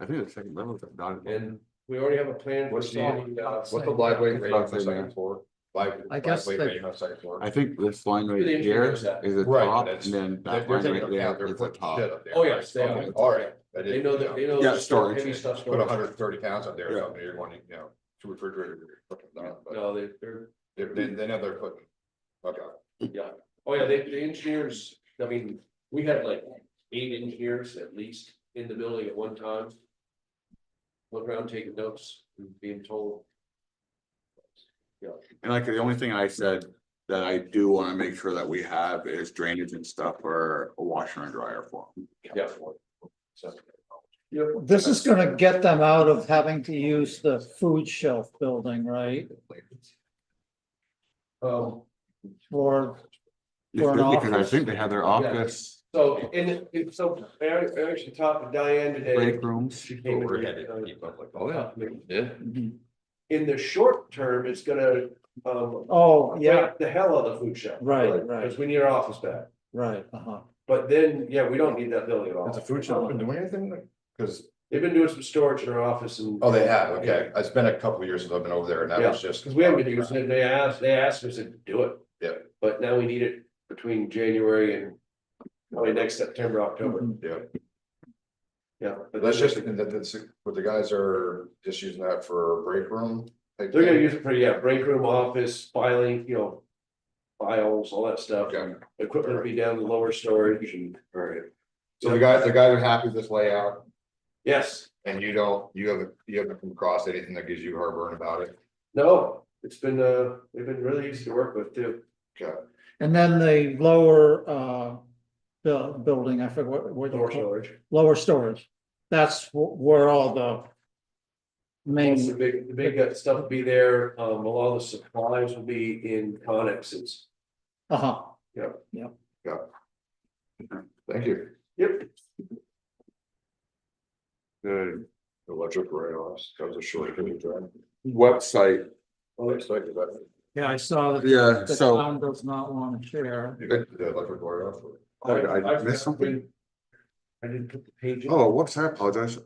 I think the second level is dotted. and we already have a plan for What's the- installing, What's the live weight rating on the Roughly, second floor? I guess Live weight they- rating on the second floor. I think this line right The engineer here knows that. is the Right, top but and it's- then They're that line taking right into account, there they're is the putting top. shit up there. Oh, yes, they Okay, are. all right. I they didn't, know that, they know. Yeah, there's storage. heavy stuff Put storage. 130 pounds up there, or Yeah. something, you're wanting, two refrigerators, or something like that, but No, they're, they know they're putting. Okay. yeah, oh yeah, the engineers, I mean, we had like 8 engineers at least in the building at one time. Look around taking notes, and being told. Yeah, And like the only thing I said that I do want to make sure that we have is drainage and stuff for a washer and dryer for them. yeah. So, This is gonna get them out of having to use the food shelf building, right? For, for an Because I office. think they have their office, so, so I actually talked to Diane today. break rooms. She came in. We're headed to keep up like that. Oh, yeah. Yeah. Mhm. In the short term, it's gonna, Oh, yeah, break the hell out of the food shelf. right, Because we need our office back, right, uh-huh. but then, yeah, we don't need that building at all. Has the food shop been doing anything? Because, They've been doing some storage in our office and. oh, they have, okay, it's been a couple of years since I've been over there, and that Yeah, was just. because we haven't been using it, they asked us to do it. Yeah. But now we need it between January and probably next September, October. Mhm. Yeah, Yeah. but That's just, that's what the guys are just using that for break room. They're gonna use it for, yeah, break room, office, filing, files, all that stuff. Okay. Equipment will be down in the lower storage and. All right. So the guys are happy with this layout, Yes, and you haven't come across anything that gives you heartburn about it. no, it's been, they've been really easy to work with too. Okay. And then the lower, building, I forget what you Lower call it, storage. lower storage. That's where all the Most of main, the big stuff will be there, a lot of the supplies will be in connexes. uh-huh, Thank you. Yep. The Electric write-offs, that was a short period of time. website, Oh, it's like that. yeah, I saw that. Yeah, The so- town does not want to share. You got the electric write-off? I missed something? I didn't put the page in. Oh, whoops, I apologize.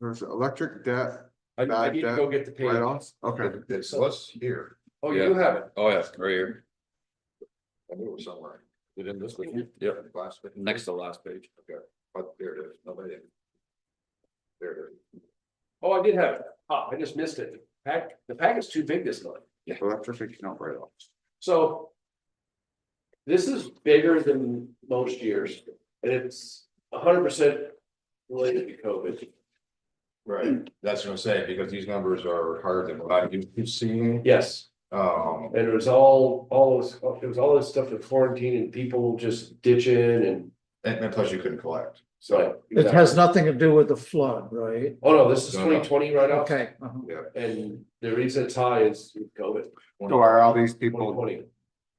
There's electric debt I need to go get the page. write-offs, okay. It's what's here, Oh, you have it. Oh, yeah, right here, I knew it was somewhere. You didn't this week? Yep. Last week? next to the last page. Okay, but there it is, nobody did. There it is. Oh, I did have it. I just missed it. The packet's too big this month. Electric account write-offs. So. This is bigger than most years, and it's 100% related to COVID. Right, that's what I'm saying, because these numbers are higher than what you've seen. Yes, And and it was all this stuff with quarantine and people just ditching and. plus you couldn't collect, So. It has nothing to do with the flood, right? Oh, no, this is No, no. 2020 right off. Okay, uh-huh. And the reason it's high is COVID, So are all these people, 2020.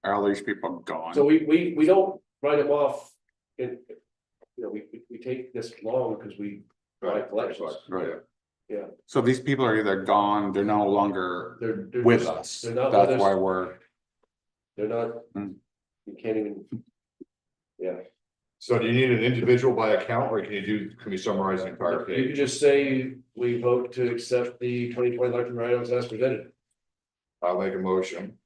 are all these people gone? So we don't write them off. We take this long because we write collections. Right. Yeah. So these people are either gone, they're no longer They're with just- us, They're not with that's us. why we're, They're not. Mm. You can't even. Yeah, so do you need an individual by account, or can you summarize the entire you page? could just say we vote to accept the 2020 election write-offs as presented. I'll make a motion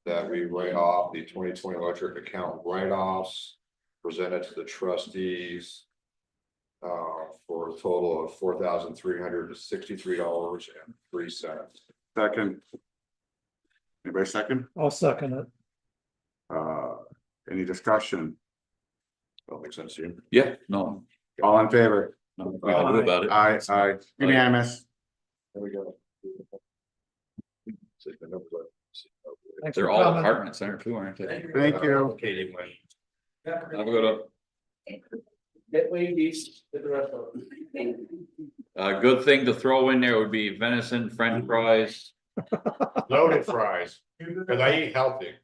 that we write off the 2020 electric account write-offs presented to the trustees for a total of $4,363.03. second. Anybody second? I'll second it. Any discussion? That makes sense to you? Yeah, no, All in favor? nothing we can do about it. Aye, unanimous. There we go. Thanks They're for all coming. apartments there too, aren't they? Thank you. Okay, anyway. Have a good one. Get Wendy's at the restaurant. A good thing to throw in there would be venison, french fries. Loaded fries, because I eat healthy.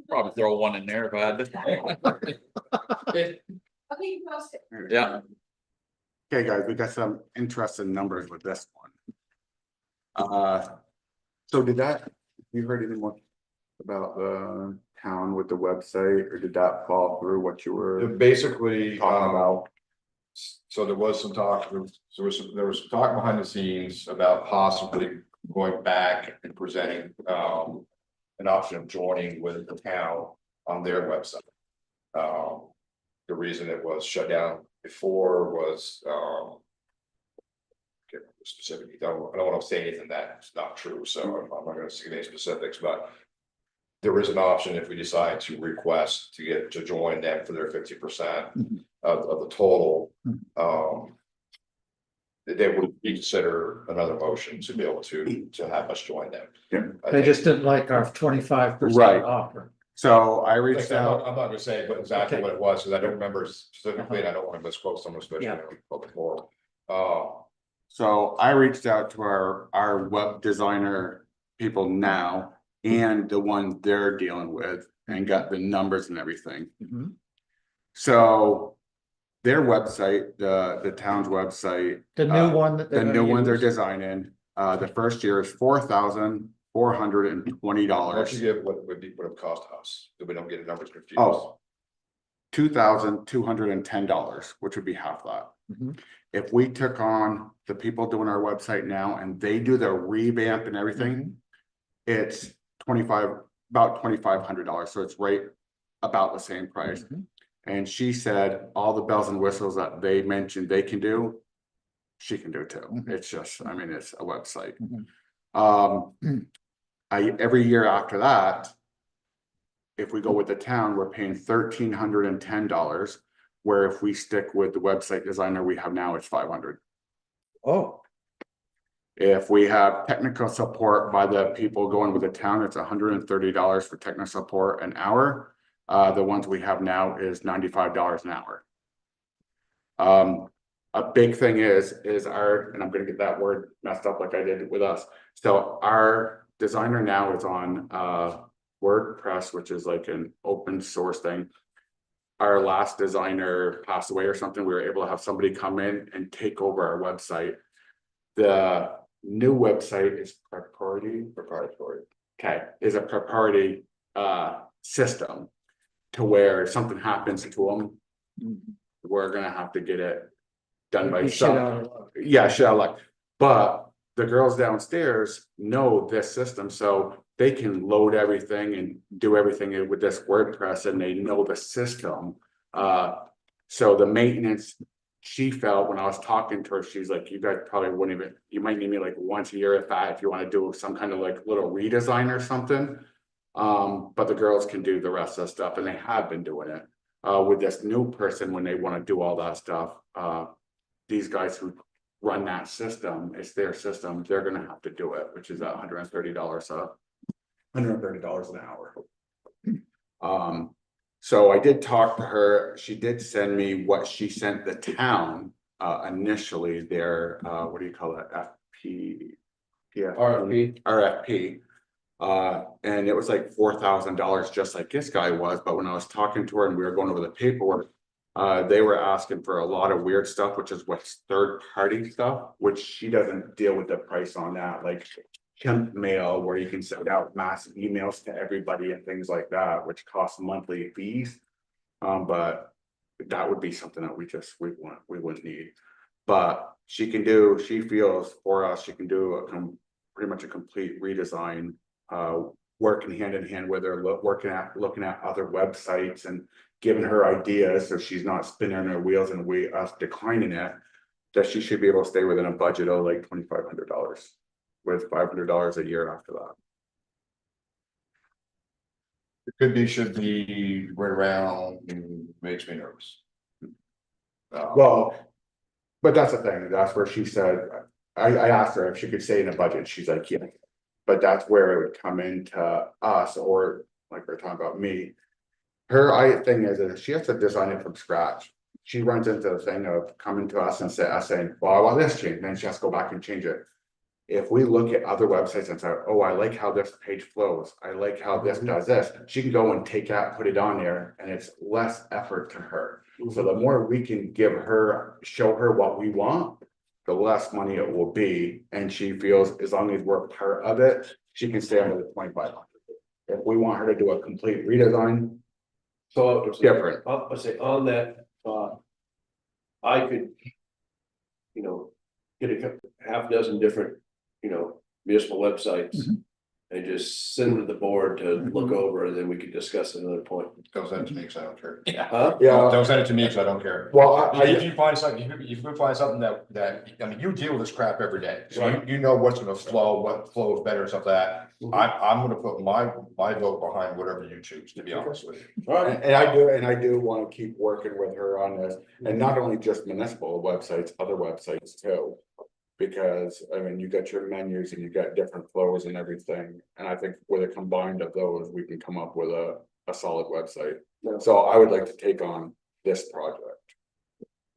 Probably throw one in there if I had to. Okay, you post it. Yeah, Okay, guys, we got some interesting numbers with this one. So you heard any more about the town with the website, or did that fall through what you were Basically, talking about? so there was some talk, there was some talk behind the scenes about possibly going back and presenting an option of joining with the town on their website. The reason it was shut down before was get specific, I don't want to say anything that's not true, so I'm not going to say any specifics, but there is an option if we decide to request to join them for their 50% of the total. They would reconsider another motion to be able to have us join them. Yeah. They just didn't like our 25% Right. offer. So I reached I'm out, not gonna say exactly Okay. what it was, because I don't remember specifically, and I don't want to misquote someone, especially in a public forum. so I reached out to our web designer people now and the one they're dealing with and got the numbers and everything. Mhm. So their website, the town's website, The new one that the they're new gonna one they're use. designing, the first year is $4,420. Why don't you give what it cost us, so we don't get the numbers confused? Oh. $2,210, which would be half that. Mhm. If we took on the people doing our website now and they do the revamp and everything, it's about $2,500, so it's right about the same price. Mhm. And she said all the bells and whistles that they mentioned they can do, she can do too. It's just, I mean, it's a website. Every year after that, if we go with the town, we're paying $1,310, where if we stick with the website designer we have now, it's 500. Oh, If we have technical support by the people going with the town, it's $130 for technical support an hour. The ones we have now is $95 an hour. A big thing is our, and I'm gonna get that word messed up like I did with us. So our designer now is on WordPress, which is like an open source thing. Our last designer passed away or something. We were able to have somebody come in and take over our website. The new website is proprietary. Okay, is a proprietary system to where if something happens to them, we're gonna have to get it done by shit out some. of luck. Yeah, shit out of luck. But the girls downstairs know this system, so they can load everything and do everything with this WordPress, and they know the system. So the maintenance, she felt when I was talking to her, she's like, you guys probably wouldn't even, you might need me like once a year if that, if you want to do some kind of like little redesign or something. But the girls can do the rest of the stuff, and they have been doing it. With this new person, when they want to do all that stuff, these guys who run that system, it's their system, they're gonna have to do it, which is $130 $130 an hour. So I did talk to her. She did send me what she sent the town initially, their what do you call it, RFP. And it was like $4,000, just like this guy was. But when I was talking to her and we were going over the paperwork, they were asking for a lot of weird stuff, which is what's third-party stuff, which she doesn't deal with the price on that, like temp mail, where you can send out mass emails to everybody and things like that, which costs monthly fees. But that would be something that we wouldn't need. But she feels for us, she can do pretty much a complete redesign, working hand in hand with her, looking at other websites and giving her ideas, so she's not spinning her wheels and us declining it, that she should be able to stay within a budget of like $2,500, with $500 a year after that. It should be right around, makes me nervous. Well, but that's the thing, that's where she said, I asked her if she could stay in a budget, she's like, yeah. But that's where it would come into us, or like we're talking about me. Her thing is that she has to design it from scratch. She runs into the thing of coming to us and saying, well, I want this change, and then she has to go back and change it. If we look at other websites and say, oh, I like how this page flows, I like how this does this, she can go and take that, put it on there, and it's less effort to her. So the more we can show her what we want, the less money it will be. And she feels as long as we're part of it, she can stay under the 2,500. If we want her to do a complete redesign, So it's different. I say on that, I could, get a half dozen different, municipal websites. And just send them to the board to look over, and then we could discuss at another point. Don't send it to me because I don't care. Huh? Yeah. Don't send it to me because I don't care. Well, If you find something, if you find something that, I mean, you deal with this crap every day. So Right. you know what's gonna flow, what flows better, and stuff like that. I'm gonna put my vote behind whatever you choose, to be honest with you. All right. and I do want to keep working with her on this, and not only just municipal websites, other websites too. Because I mean, you got your menus and you got different flows and everything, and I think with a combined of those, we can come up with a solid website. Yeah. So I would like to take on this project.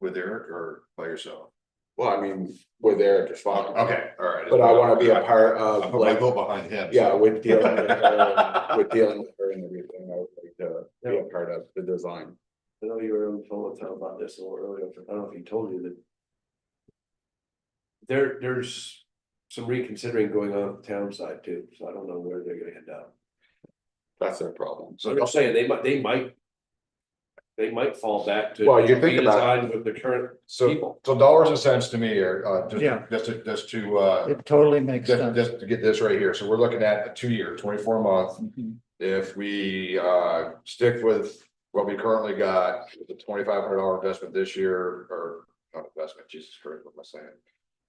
With Eric or by yourself? Well, I mean, with Eric is fine. Okay, all right. But I want to be a part I'll of put my like, vote behind him. yeah, with dealing with her, and everything, I would like to be a part of the design. I know you were on the phone with Tom about this a little earlier. I don't know if he told you that. There's some reconsidering going on at the town side too, so I don't know where they're gonna end up. That's their problem. So I'm saying they might fall back to. Well, you think about redesign with the current So people. dollars and cents to me here, Yeah. just to It totally makes sense. just to get this right here. So we're looking at a 2-year, 24 month. If we stick with what we currently got, the $2,500 investment this year, or not investment, Jesus Christ, what am I saying?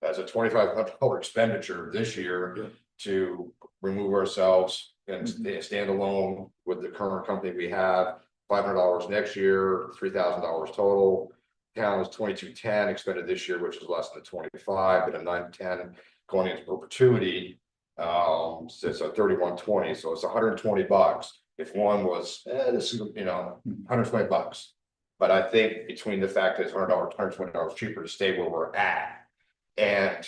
As a $2,500 expenditure this year to remove ourselves and stand alone with the current company we have. $500 next year, $3,000 total. Town is 2210 expended this year, which is less than 25, but a 910 going into perpetuity. So it's a 3120, so it's $120. If one was, this is, $120. But I think between the fact that it's $100, $120 cheaper to stay where we're at, and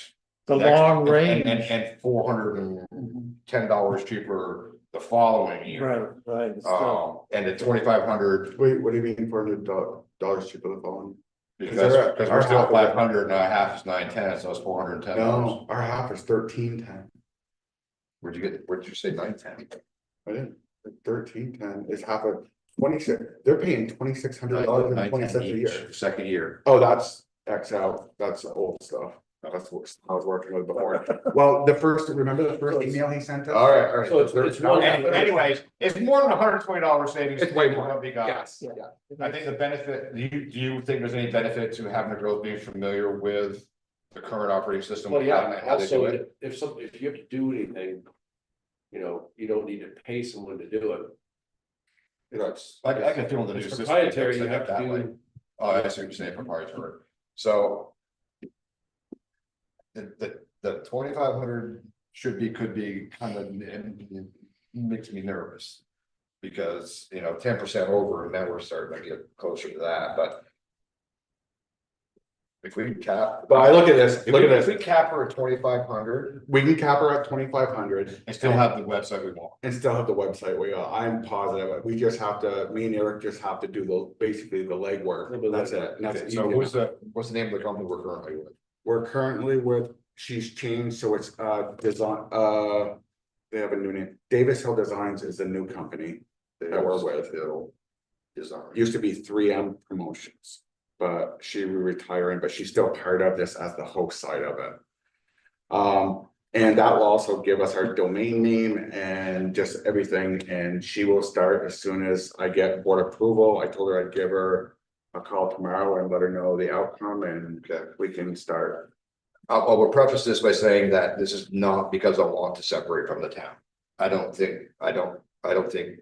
The next- long range. and $410 cheaper the following year. Right. And the 2,500, Wait, what do you mean $400 cheaper the phone? because we're still at 500 and a half is 910, so it's $410. No, our half is 1310. Where'd you say 910? I didn't, 1310 is half of 26, they're paying $2,600 and 20 cents a year. Second year. Oh, that's XL, that's old stuff. That's what I was working with before. Well, remember the first email he sent us? All right. So it's one- Anyways, it's more than $120 savings. It's way more. What we got. Yes, I think the benefit, do you think there's any benefit to having the girls being familiar with the current operating system? Well, and yeah, how they do also, it? if you have to do anything, you don't need to pay someone to do it. It's like, I can feel the new It's system. proprietary, you Set have up to that way. do. Oh, I see what you're saying, proprietary. So. The 2,500 could be kind of, makes me nervous. Because, 10% over, and now we're starting to get closer to that, but. If we cap. But I look at this, If we cap her at 2,500 we can cap her at 2,500. and still have the website we want. And still have the website I'm positive, me and Eric just have to do basically the legwork, that's it. And that's So easy. what's the name of the company we're currently with? We're currently with, she's changed, so it's design, they have a new name, Davis Hill Designs is the new company that we're with. Design. Used to be 3M Promotions, but she will retiring, but she's still part of this as the host side of it. And that will also give us our domain name and just everything, and she will start as soon as I get board approval. I told her I'd give her a call tomorrow and let her know the outcome, and we can start. I will preface this by saying that this is not because I want to separate from the town. I don't think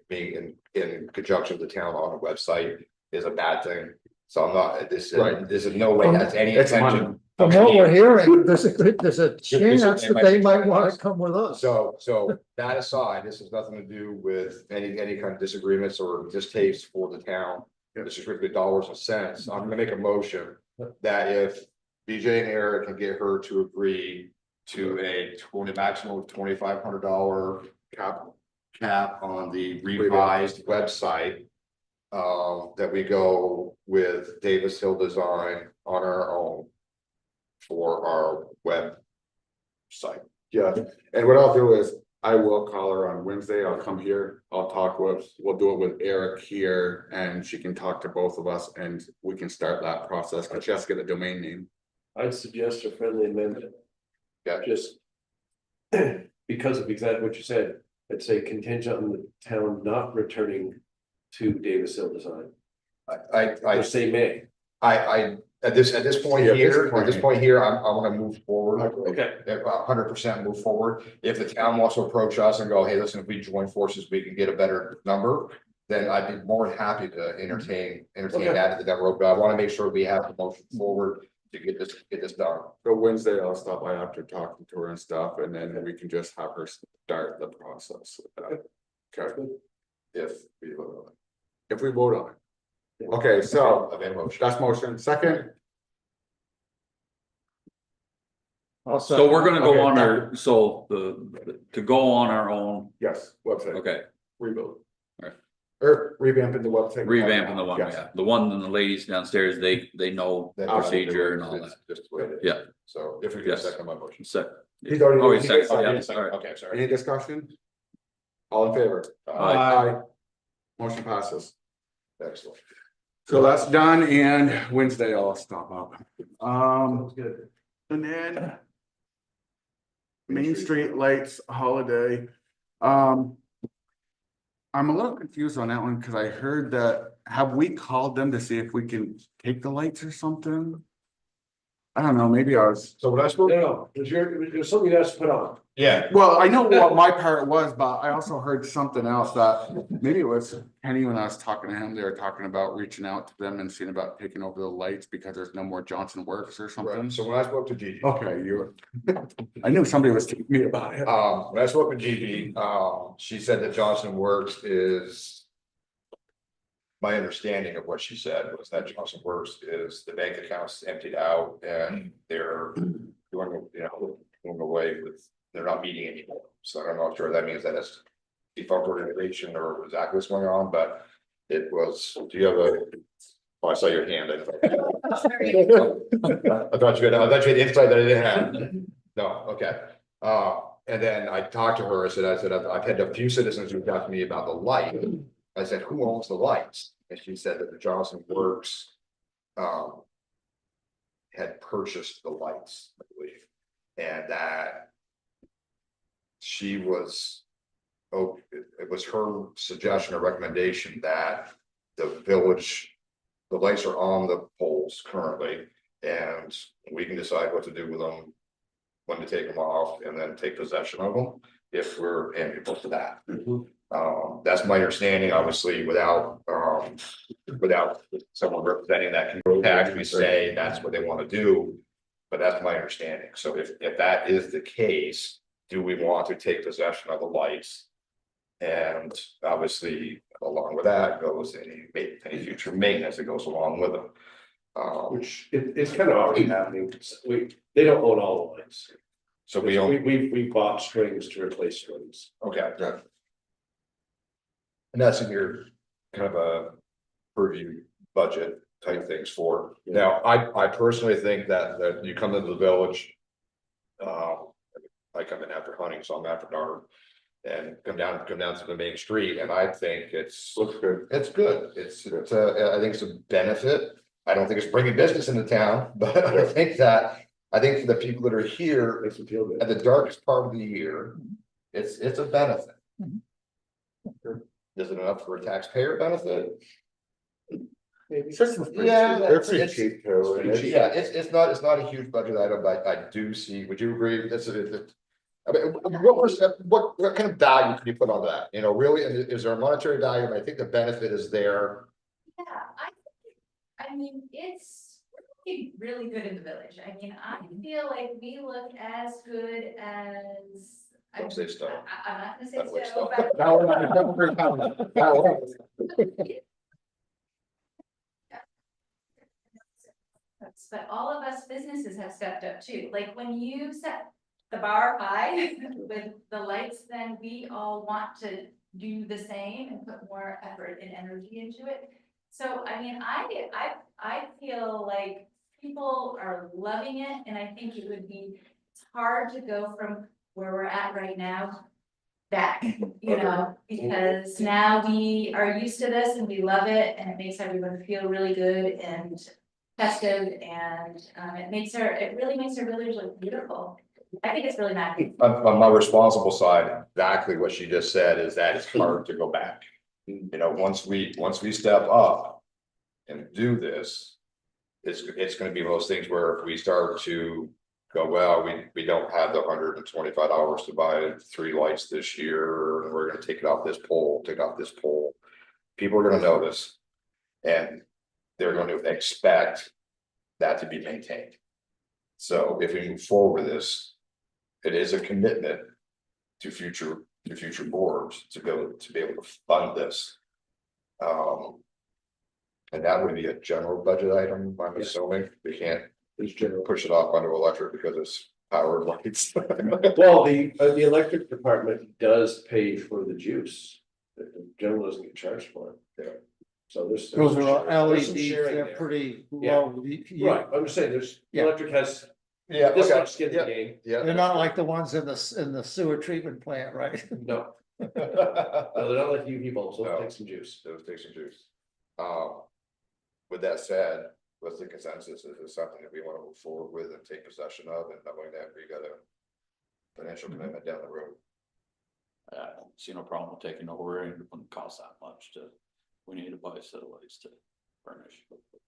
being in conjunction with the town on a website is a bad thing. So I'm not, this is no way has any It's money. intention. From what we're hearing, there's a chance that they might want to come with us. So that aside, this has nothing to do with any kind of disagreements or distaste for the town. This is strictly dollars and cents. I'm gonna make a motion that if BJ and Eric can get her to agree to a maximum of $2,500 cap on the revised website. That we go with Davis Hill Design on our own for our website. Yeah, and what I'll do is I will call her on Wednesday. I'll come here. We'll do it with Eric here, and she can talk to both of us, and we can start that process, but she has to get a domain name. I'd suggest a friendly amendment. Yeah. Just because of exactly what you said, I'd say contingent on the town not returning to Davis Hill Design. I Say May. at this point here, I'm gonna move forward. Okay. 100% move forward. If the town wants to approach us and go, hey, listen, if we join forces, we can get a better number. Then I'd be more than happy to entertain Okay. that to that road, but I want to make sure we have the motion forward to get this done. So Wednesday, I'll stop by after talking to her and stuff, and then we can just have her start the process. Okay, If we vote on if we vote on it. Okay, so it. Of a motion. that's motion. Second, So we're gonna go Okay. on to go on our own, yes, website. okay, Rebuild. Right. Or revamping the website. revamping the one we Yes. have, the one and the ladies downstairs, they know the procedure and all that. Just the way it is. Yeah. So if we get a Yes. second on my motion. So, He's already. oh, he's he- second, Oh, yeah, yeah, second. all right. Okay, sorry. Any discussion? All in favor? Aye. Motion passes. Excellent. So that's done, and Wednesday I'll stop up. Sounds good. And then. Main Street Lights Holiday. I'm a little confused on that one, because I heard that, have we called them to see if we can take the lights or something? I don't know, maybe I was, So when I spoke, No, it was something you guys put on. yeah, well, I know what my part was, but I also heard something else that maybe it was Penny when I was talking to him, they were talking about reaching out to them and seeing about taking over the lights because there's no more Johnson Works or something. right, so when I spoke to Gigi. Okay, you, I knew somebody was telling me about it. When I spoke with Gigi, she said that Johnson Works is. My understanding of what she said was that Johnson Works is the bank accounts emptied out and they're going away with, they're not meeting anymore. So I'm not sure that means that it's defunct organization or exactly what's going on, but it was, do you have a? Oh, I saw your hand. I thought you had insight that I didn't have. No, okay. And then I talked to her, I said, I've had a few citizens who talked to me about the light. I said, who owns the lights? And she said that the Johnson Works had purchased the lights, I believe, and that she was, it was her suggestion or recommendation that the village, the lights are on the poles currently, and we can decide what to do with them, when to take them off, and then take possession of them if we're amenable to that. That's my understanding, obviously, without someone representing that can actually say that's what they want to do. But that's my understanding. So if that is the case, do we want to take possession of the lights? And obviously, along with that goes any future maintenance that goes along with them. Which it's kind of already happening. They don't own all the lights. So we own, we bought strings to replace strings. okay, good. And that's in your kind of a purview budget type things for. Now, I personally think that you come into the village. I come in after hunting, so I'm after dark. And come down to the main street, and I think looks good. It's good. I think it's a benefit. I don't think it's bringing business into town, but I think for the people that are here, Makes them feel good. at the darkest part of the year, it's a benefit. Is it enough for a taxpayer benefit? Maybe. Yeah, They're pretty cheap too. and it's- Yeah, it's not a huge budget item, but I do see, would you agree, that's it? I mean, what kind of value can you put on that, really, and is there a monetary value? I think the benefit is there. Yeah, I mean, it's really good in the village. I mean, I feel like we look as good as. Don't say stuff. I'm not gonna say Don't say so, stuff. but. Now we're not- now we're- But all of us businesses have stepped up too. Like when you set the bar high with the lights, then we all want to do the same and put more effort and energy into it. So, I mean, I feel like people are loving it, and I think it would be, it's hard to go from where we're at right now back, because now we are used to this and we love it, and it makes everyone feel really good and festive, and it really makes our village look beautiful. I think it's really nice. On my responsible side, exactly what she just said is that it's hard to go back. Once we step up and do this, it's gonna be one of those things where if we start to go, well, we don't have the $125 to buy 3 lights this year, and we're gonna take off this pole. People are gonna notice, and they're going to expect that to be maintained. So if we move forward with this, it is a commitment to future boards to be able to fund this. And that would be a general budget item, I'm assuming. We can't push it off onto electric because it's power lights. Well, the electric department does pay for the juice. The general doesn't get charged for it. Yeah. So there's Those some are there's some LEDs, sharing they're there. pretty Yeah. low. Right, I'm just saying, Yeah. electric has Yeah, this okay. much skin in the game. Yeah. They're not like the ones in the sewer treatment plant, right? No, no, they're not like UV bulbs, No. they'll take some juice. Those take some juice. With that said, what's the consensus? Is this something that we want to move forward with and take possession of, and knowing that we got a financial commitment down the road? I don't see no problem with taking over, and it wouldn't cost that much to, we need to buy a set of lights to furnish.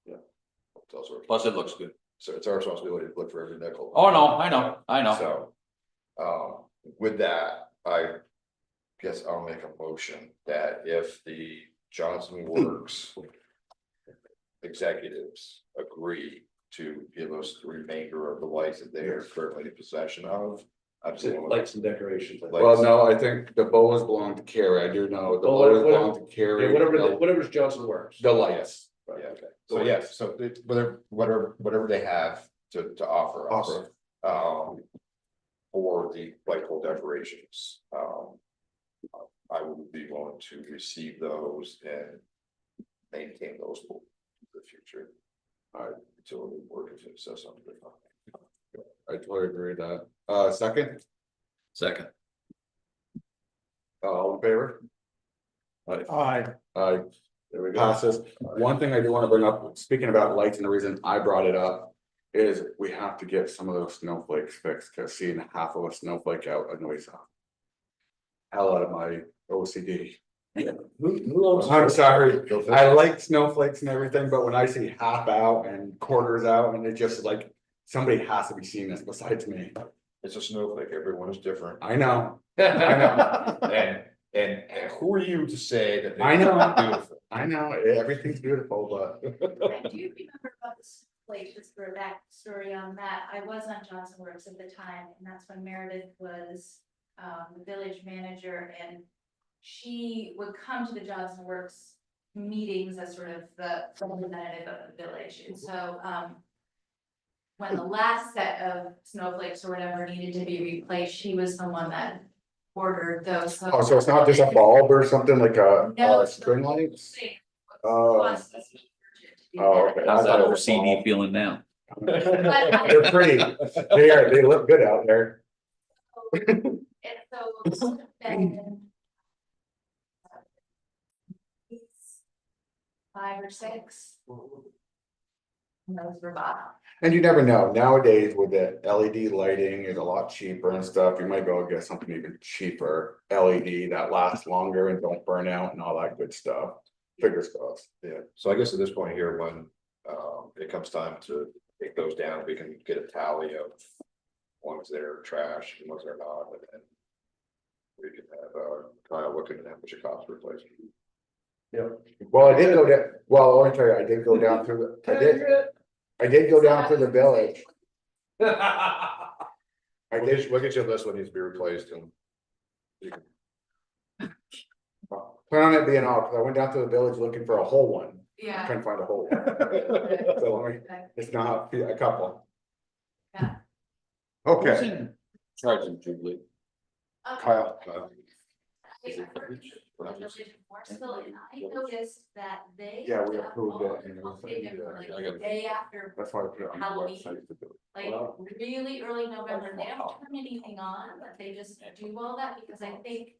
It's also- Plus, it looks good. So it's our responsibility to look for every nickel. Oh, no, I know. So, with that, I guess I'll make a motion that if the Johnson Works executives agree to give us the remainder of the lights that they are currently in possession of. I'm saying Lights and decorations. Well, no, I think the bows belong to Carrie, I do know, the Oh, bows what- belong to Carrie. Yeah, whatever's Johnson Works. The lights. Yeah, okay. So yes, so whatever they have to offer us. For the light pole decorations, I would be willing to receive those and maintain those for the future. Until we work to assess something. I totally agree with that. Second, Second. all in favor? Aye. There we go. Passes. One thing I do want to bring up, speaking about lights, and the reason I brought it up is we have to get some of those snowflakes fixed, because seeing half of a snowflake out annoys the hell out of my OCD. I'm sorry, I like snowflakes and everything, but when I see half out and quarters out, and it just like, somebody has to be seeing this besides me. It's a snowflake, everyone is different. I know. And who are you to say that? I know. They're beautiful? I know, everything's beautiful, but. I do remember about this place, just for a backstory on that, I was on Johnson Works at the time, and that's when Meredith was the village manager, and she would come to the Johnson Works meetings as sort of the representative of the village, and so when the last set of snowflakes or whatever needed to be replaced, she was the one that ordered those. Oh, so it's not just a bulb or something like a No, string lights? Oh, okay. How's that OCD feeling now? They're pretty, they look good out there. And so then 5 or 6. And those were bought. And you never know, nowadays with the LED lighting is a lot cheaper and stuff, you might go get something even cheaper. LED that lasts longer and don't burn out and all that good stuff, fingers crossed. Yeah, so I guess at this point here, when it comes time to take those down, we can get a tally of ones that are trash and ones that are not, and then we can have Kyle looking at how much it costs to replace them. Well, I did go down, well, let me tell you, I did go down through I did go down through the village. We'll get you a list what needs to be replaced and. You can Plan on it being off, because I went down to the village looking for a whole one, Yeah. couldn't find a whole one. So let me, it's not a couple. Yeah. Okay, Charging Jubilee. Kyle. And I noticed that they. yeah, we approved it. And Updated everything, for like yeah. the day after, That's why I put it on the Halloween. website to do it. like really early November, they don't turn anything on, but they just do all that because I think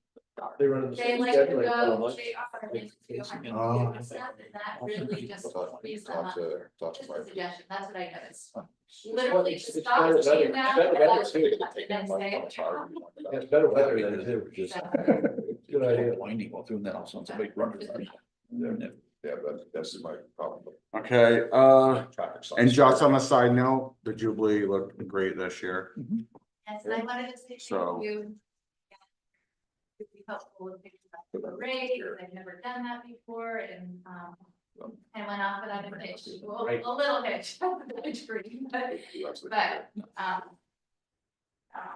They run in the they same like to schedule. go, they are linked to Oh. and stuff, and that really just frees them up. Talk to Just a Mike. suggestion, that's what I noticed. Literally It's just better stops you weather. now. Better and weather that's too. the next day. It's better weather than it is. Good idea. Winding while doing that, also, somebody running. Yeah, that's my problem. Okay, Traffic signs. and just on a side note, the Jubilee looked great this year. Yes, and I wanted to say So- thank you. It'd be helpful with pictures of the parade, because I've never done that before, and I went off without a hitch, well, a little hitch, but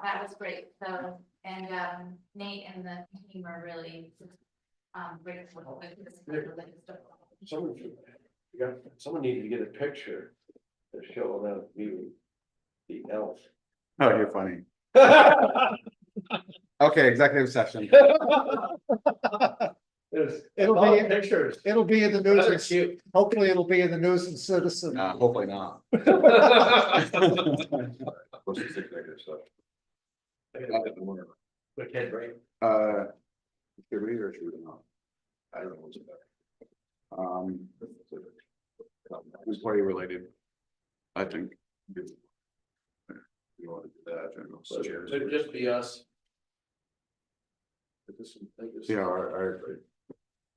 that was great, so, and Nate and the team are really grateful with this. Someone needed to get a picture to show them you, the elf. Oh, you're funny. Okay, executive session. It'll All be- pictures. It'll be in the Those are news, cute. hopefully it'll be in the News and Citizen. Hopefully not. What's this executive stuff? We can't break. Should we or should we not? I don't know what's about. Employee related. I think. You want to do that, general. So it'd just be us. Yeah, I agree.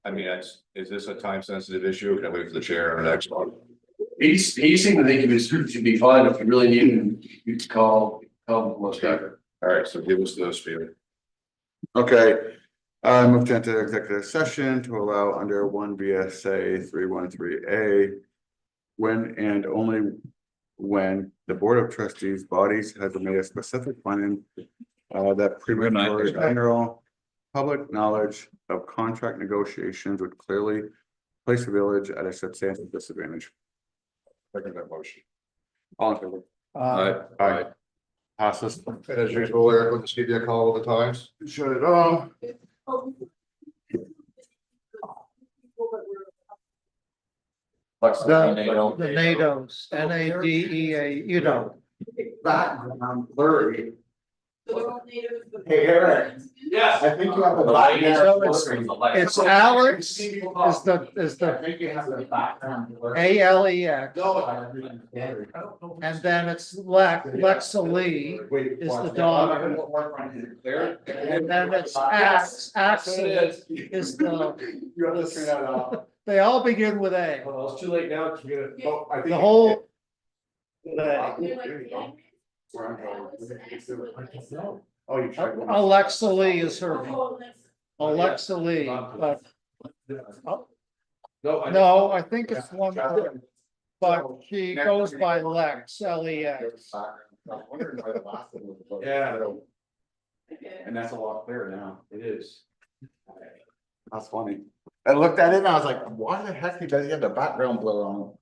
I mean, is this a time sensitive issue? Can I wait for the chair on the next one? He seemed to think it was, should be fine. If you really need him, you could call most doctor. All right, so give us those, Steven. Okay, move to enter executive session to allow under one VSA 313A. When and only when the Board of Trustees bodies has made a specific finding. That premature general public knowledge of contract negotiations would clearly place the village at a substantial disadvantage. Second that motion. All in favor? Uh, Passes. And as usual, Eric, we'll just give you a call all the times. Shut it off. the NATO's, NADEA, you know. Background blurry. Hey, Eric. Yes. I think you have a It's Alex, is the ALEX, and then it's Lexa Lee is the daughter. And then it's Axel is the, You have to turn that off. they all begin with A, Well, it's too late now, because we're gonna. Oh, I think. the whole. Oh, you tried. Alexa Lee is her name, Alexa Lee, but no, I think it's one, but she goes by Lex, LEX. Yeah. And that's a lot clearer now. It is. That's funny. I looked at it and I was like, why the heck does he have the background blur on?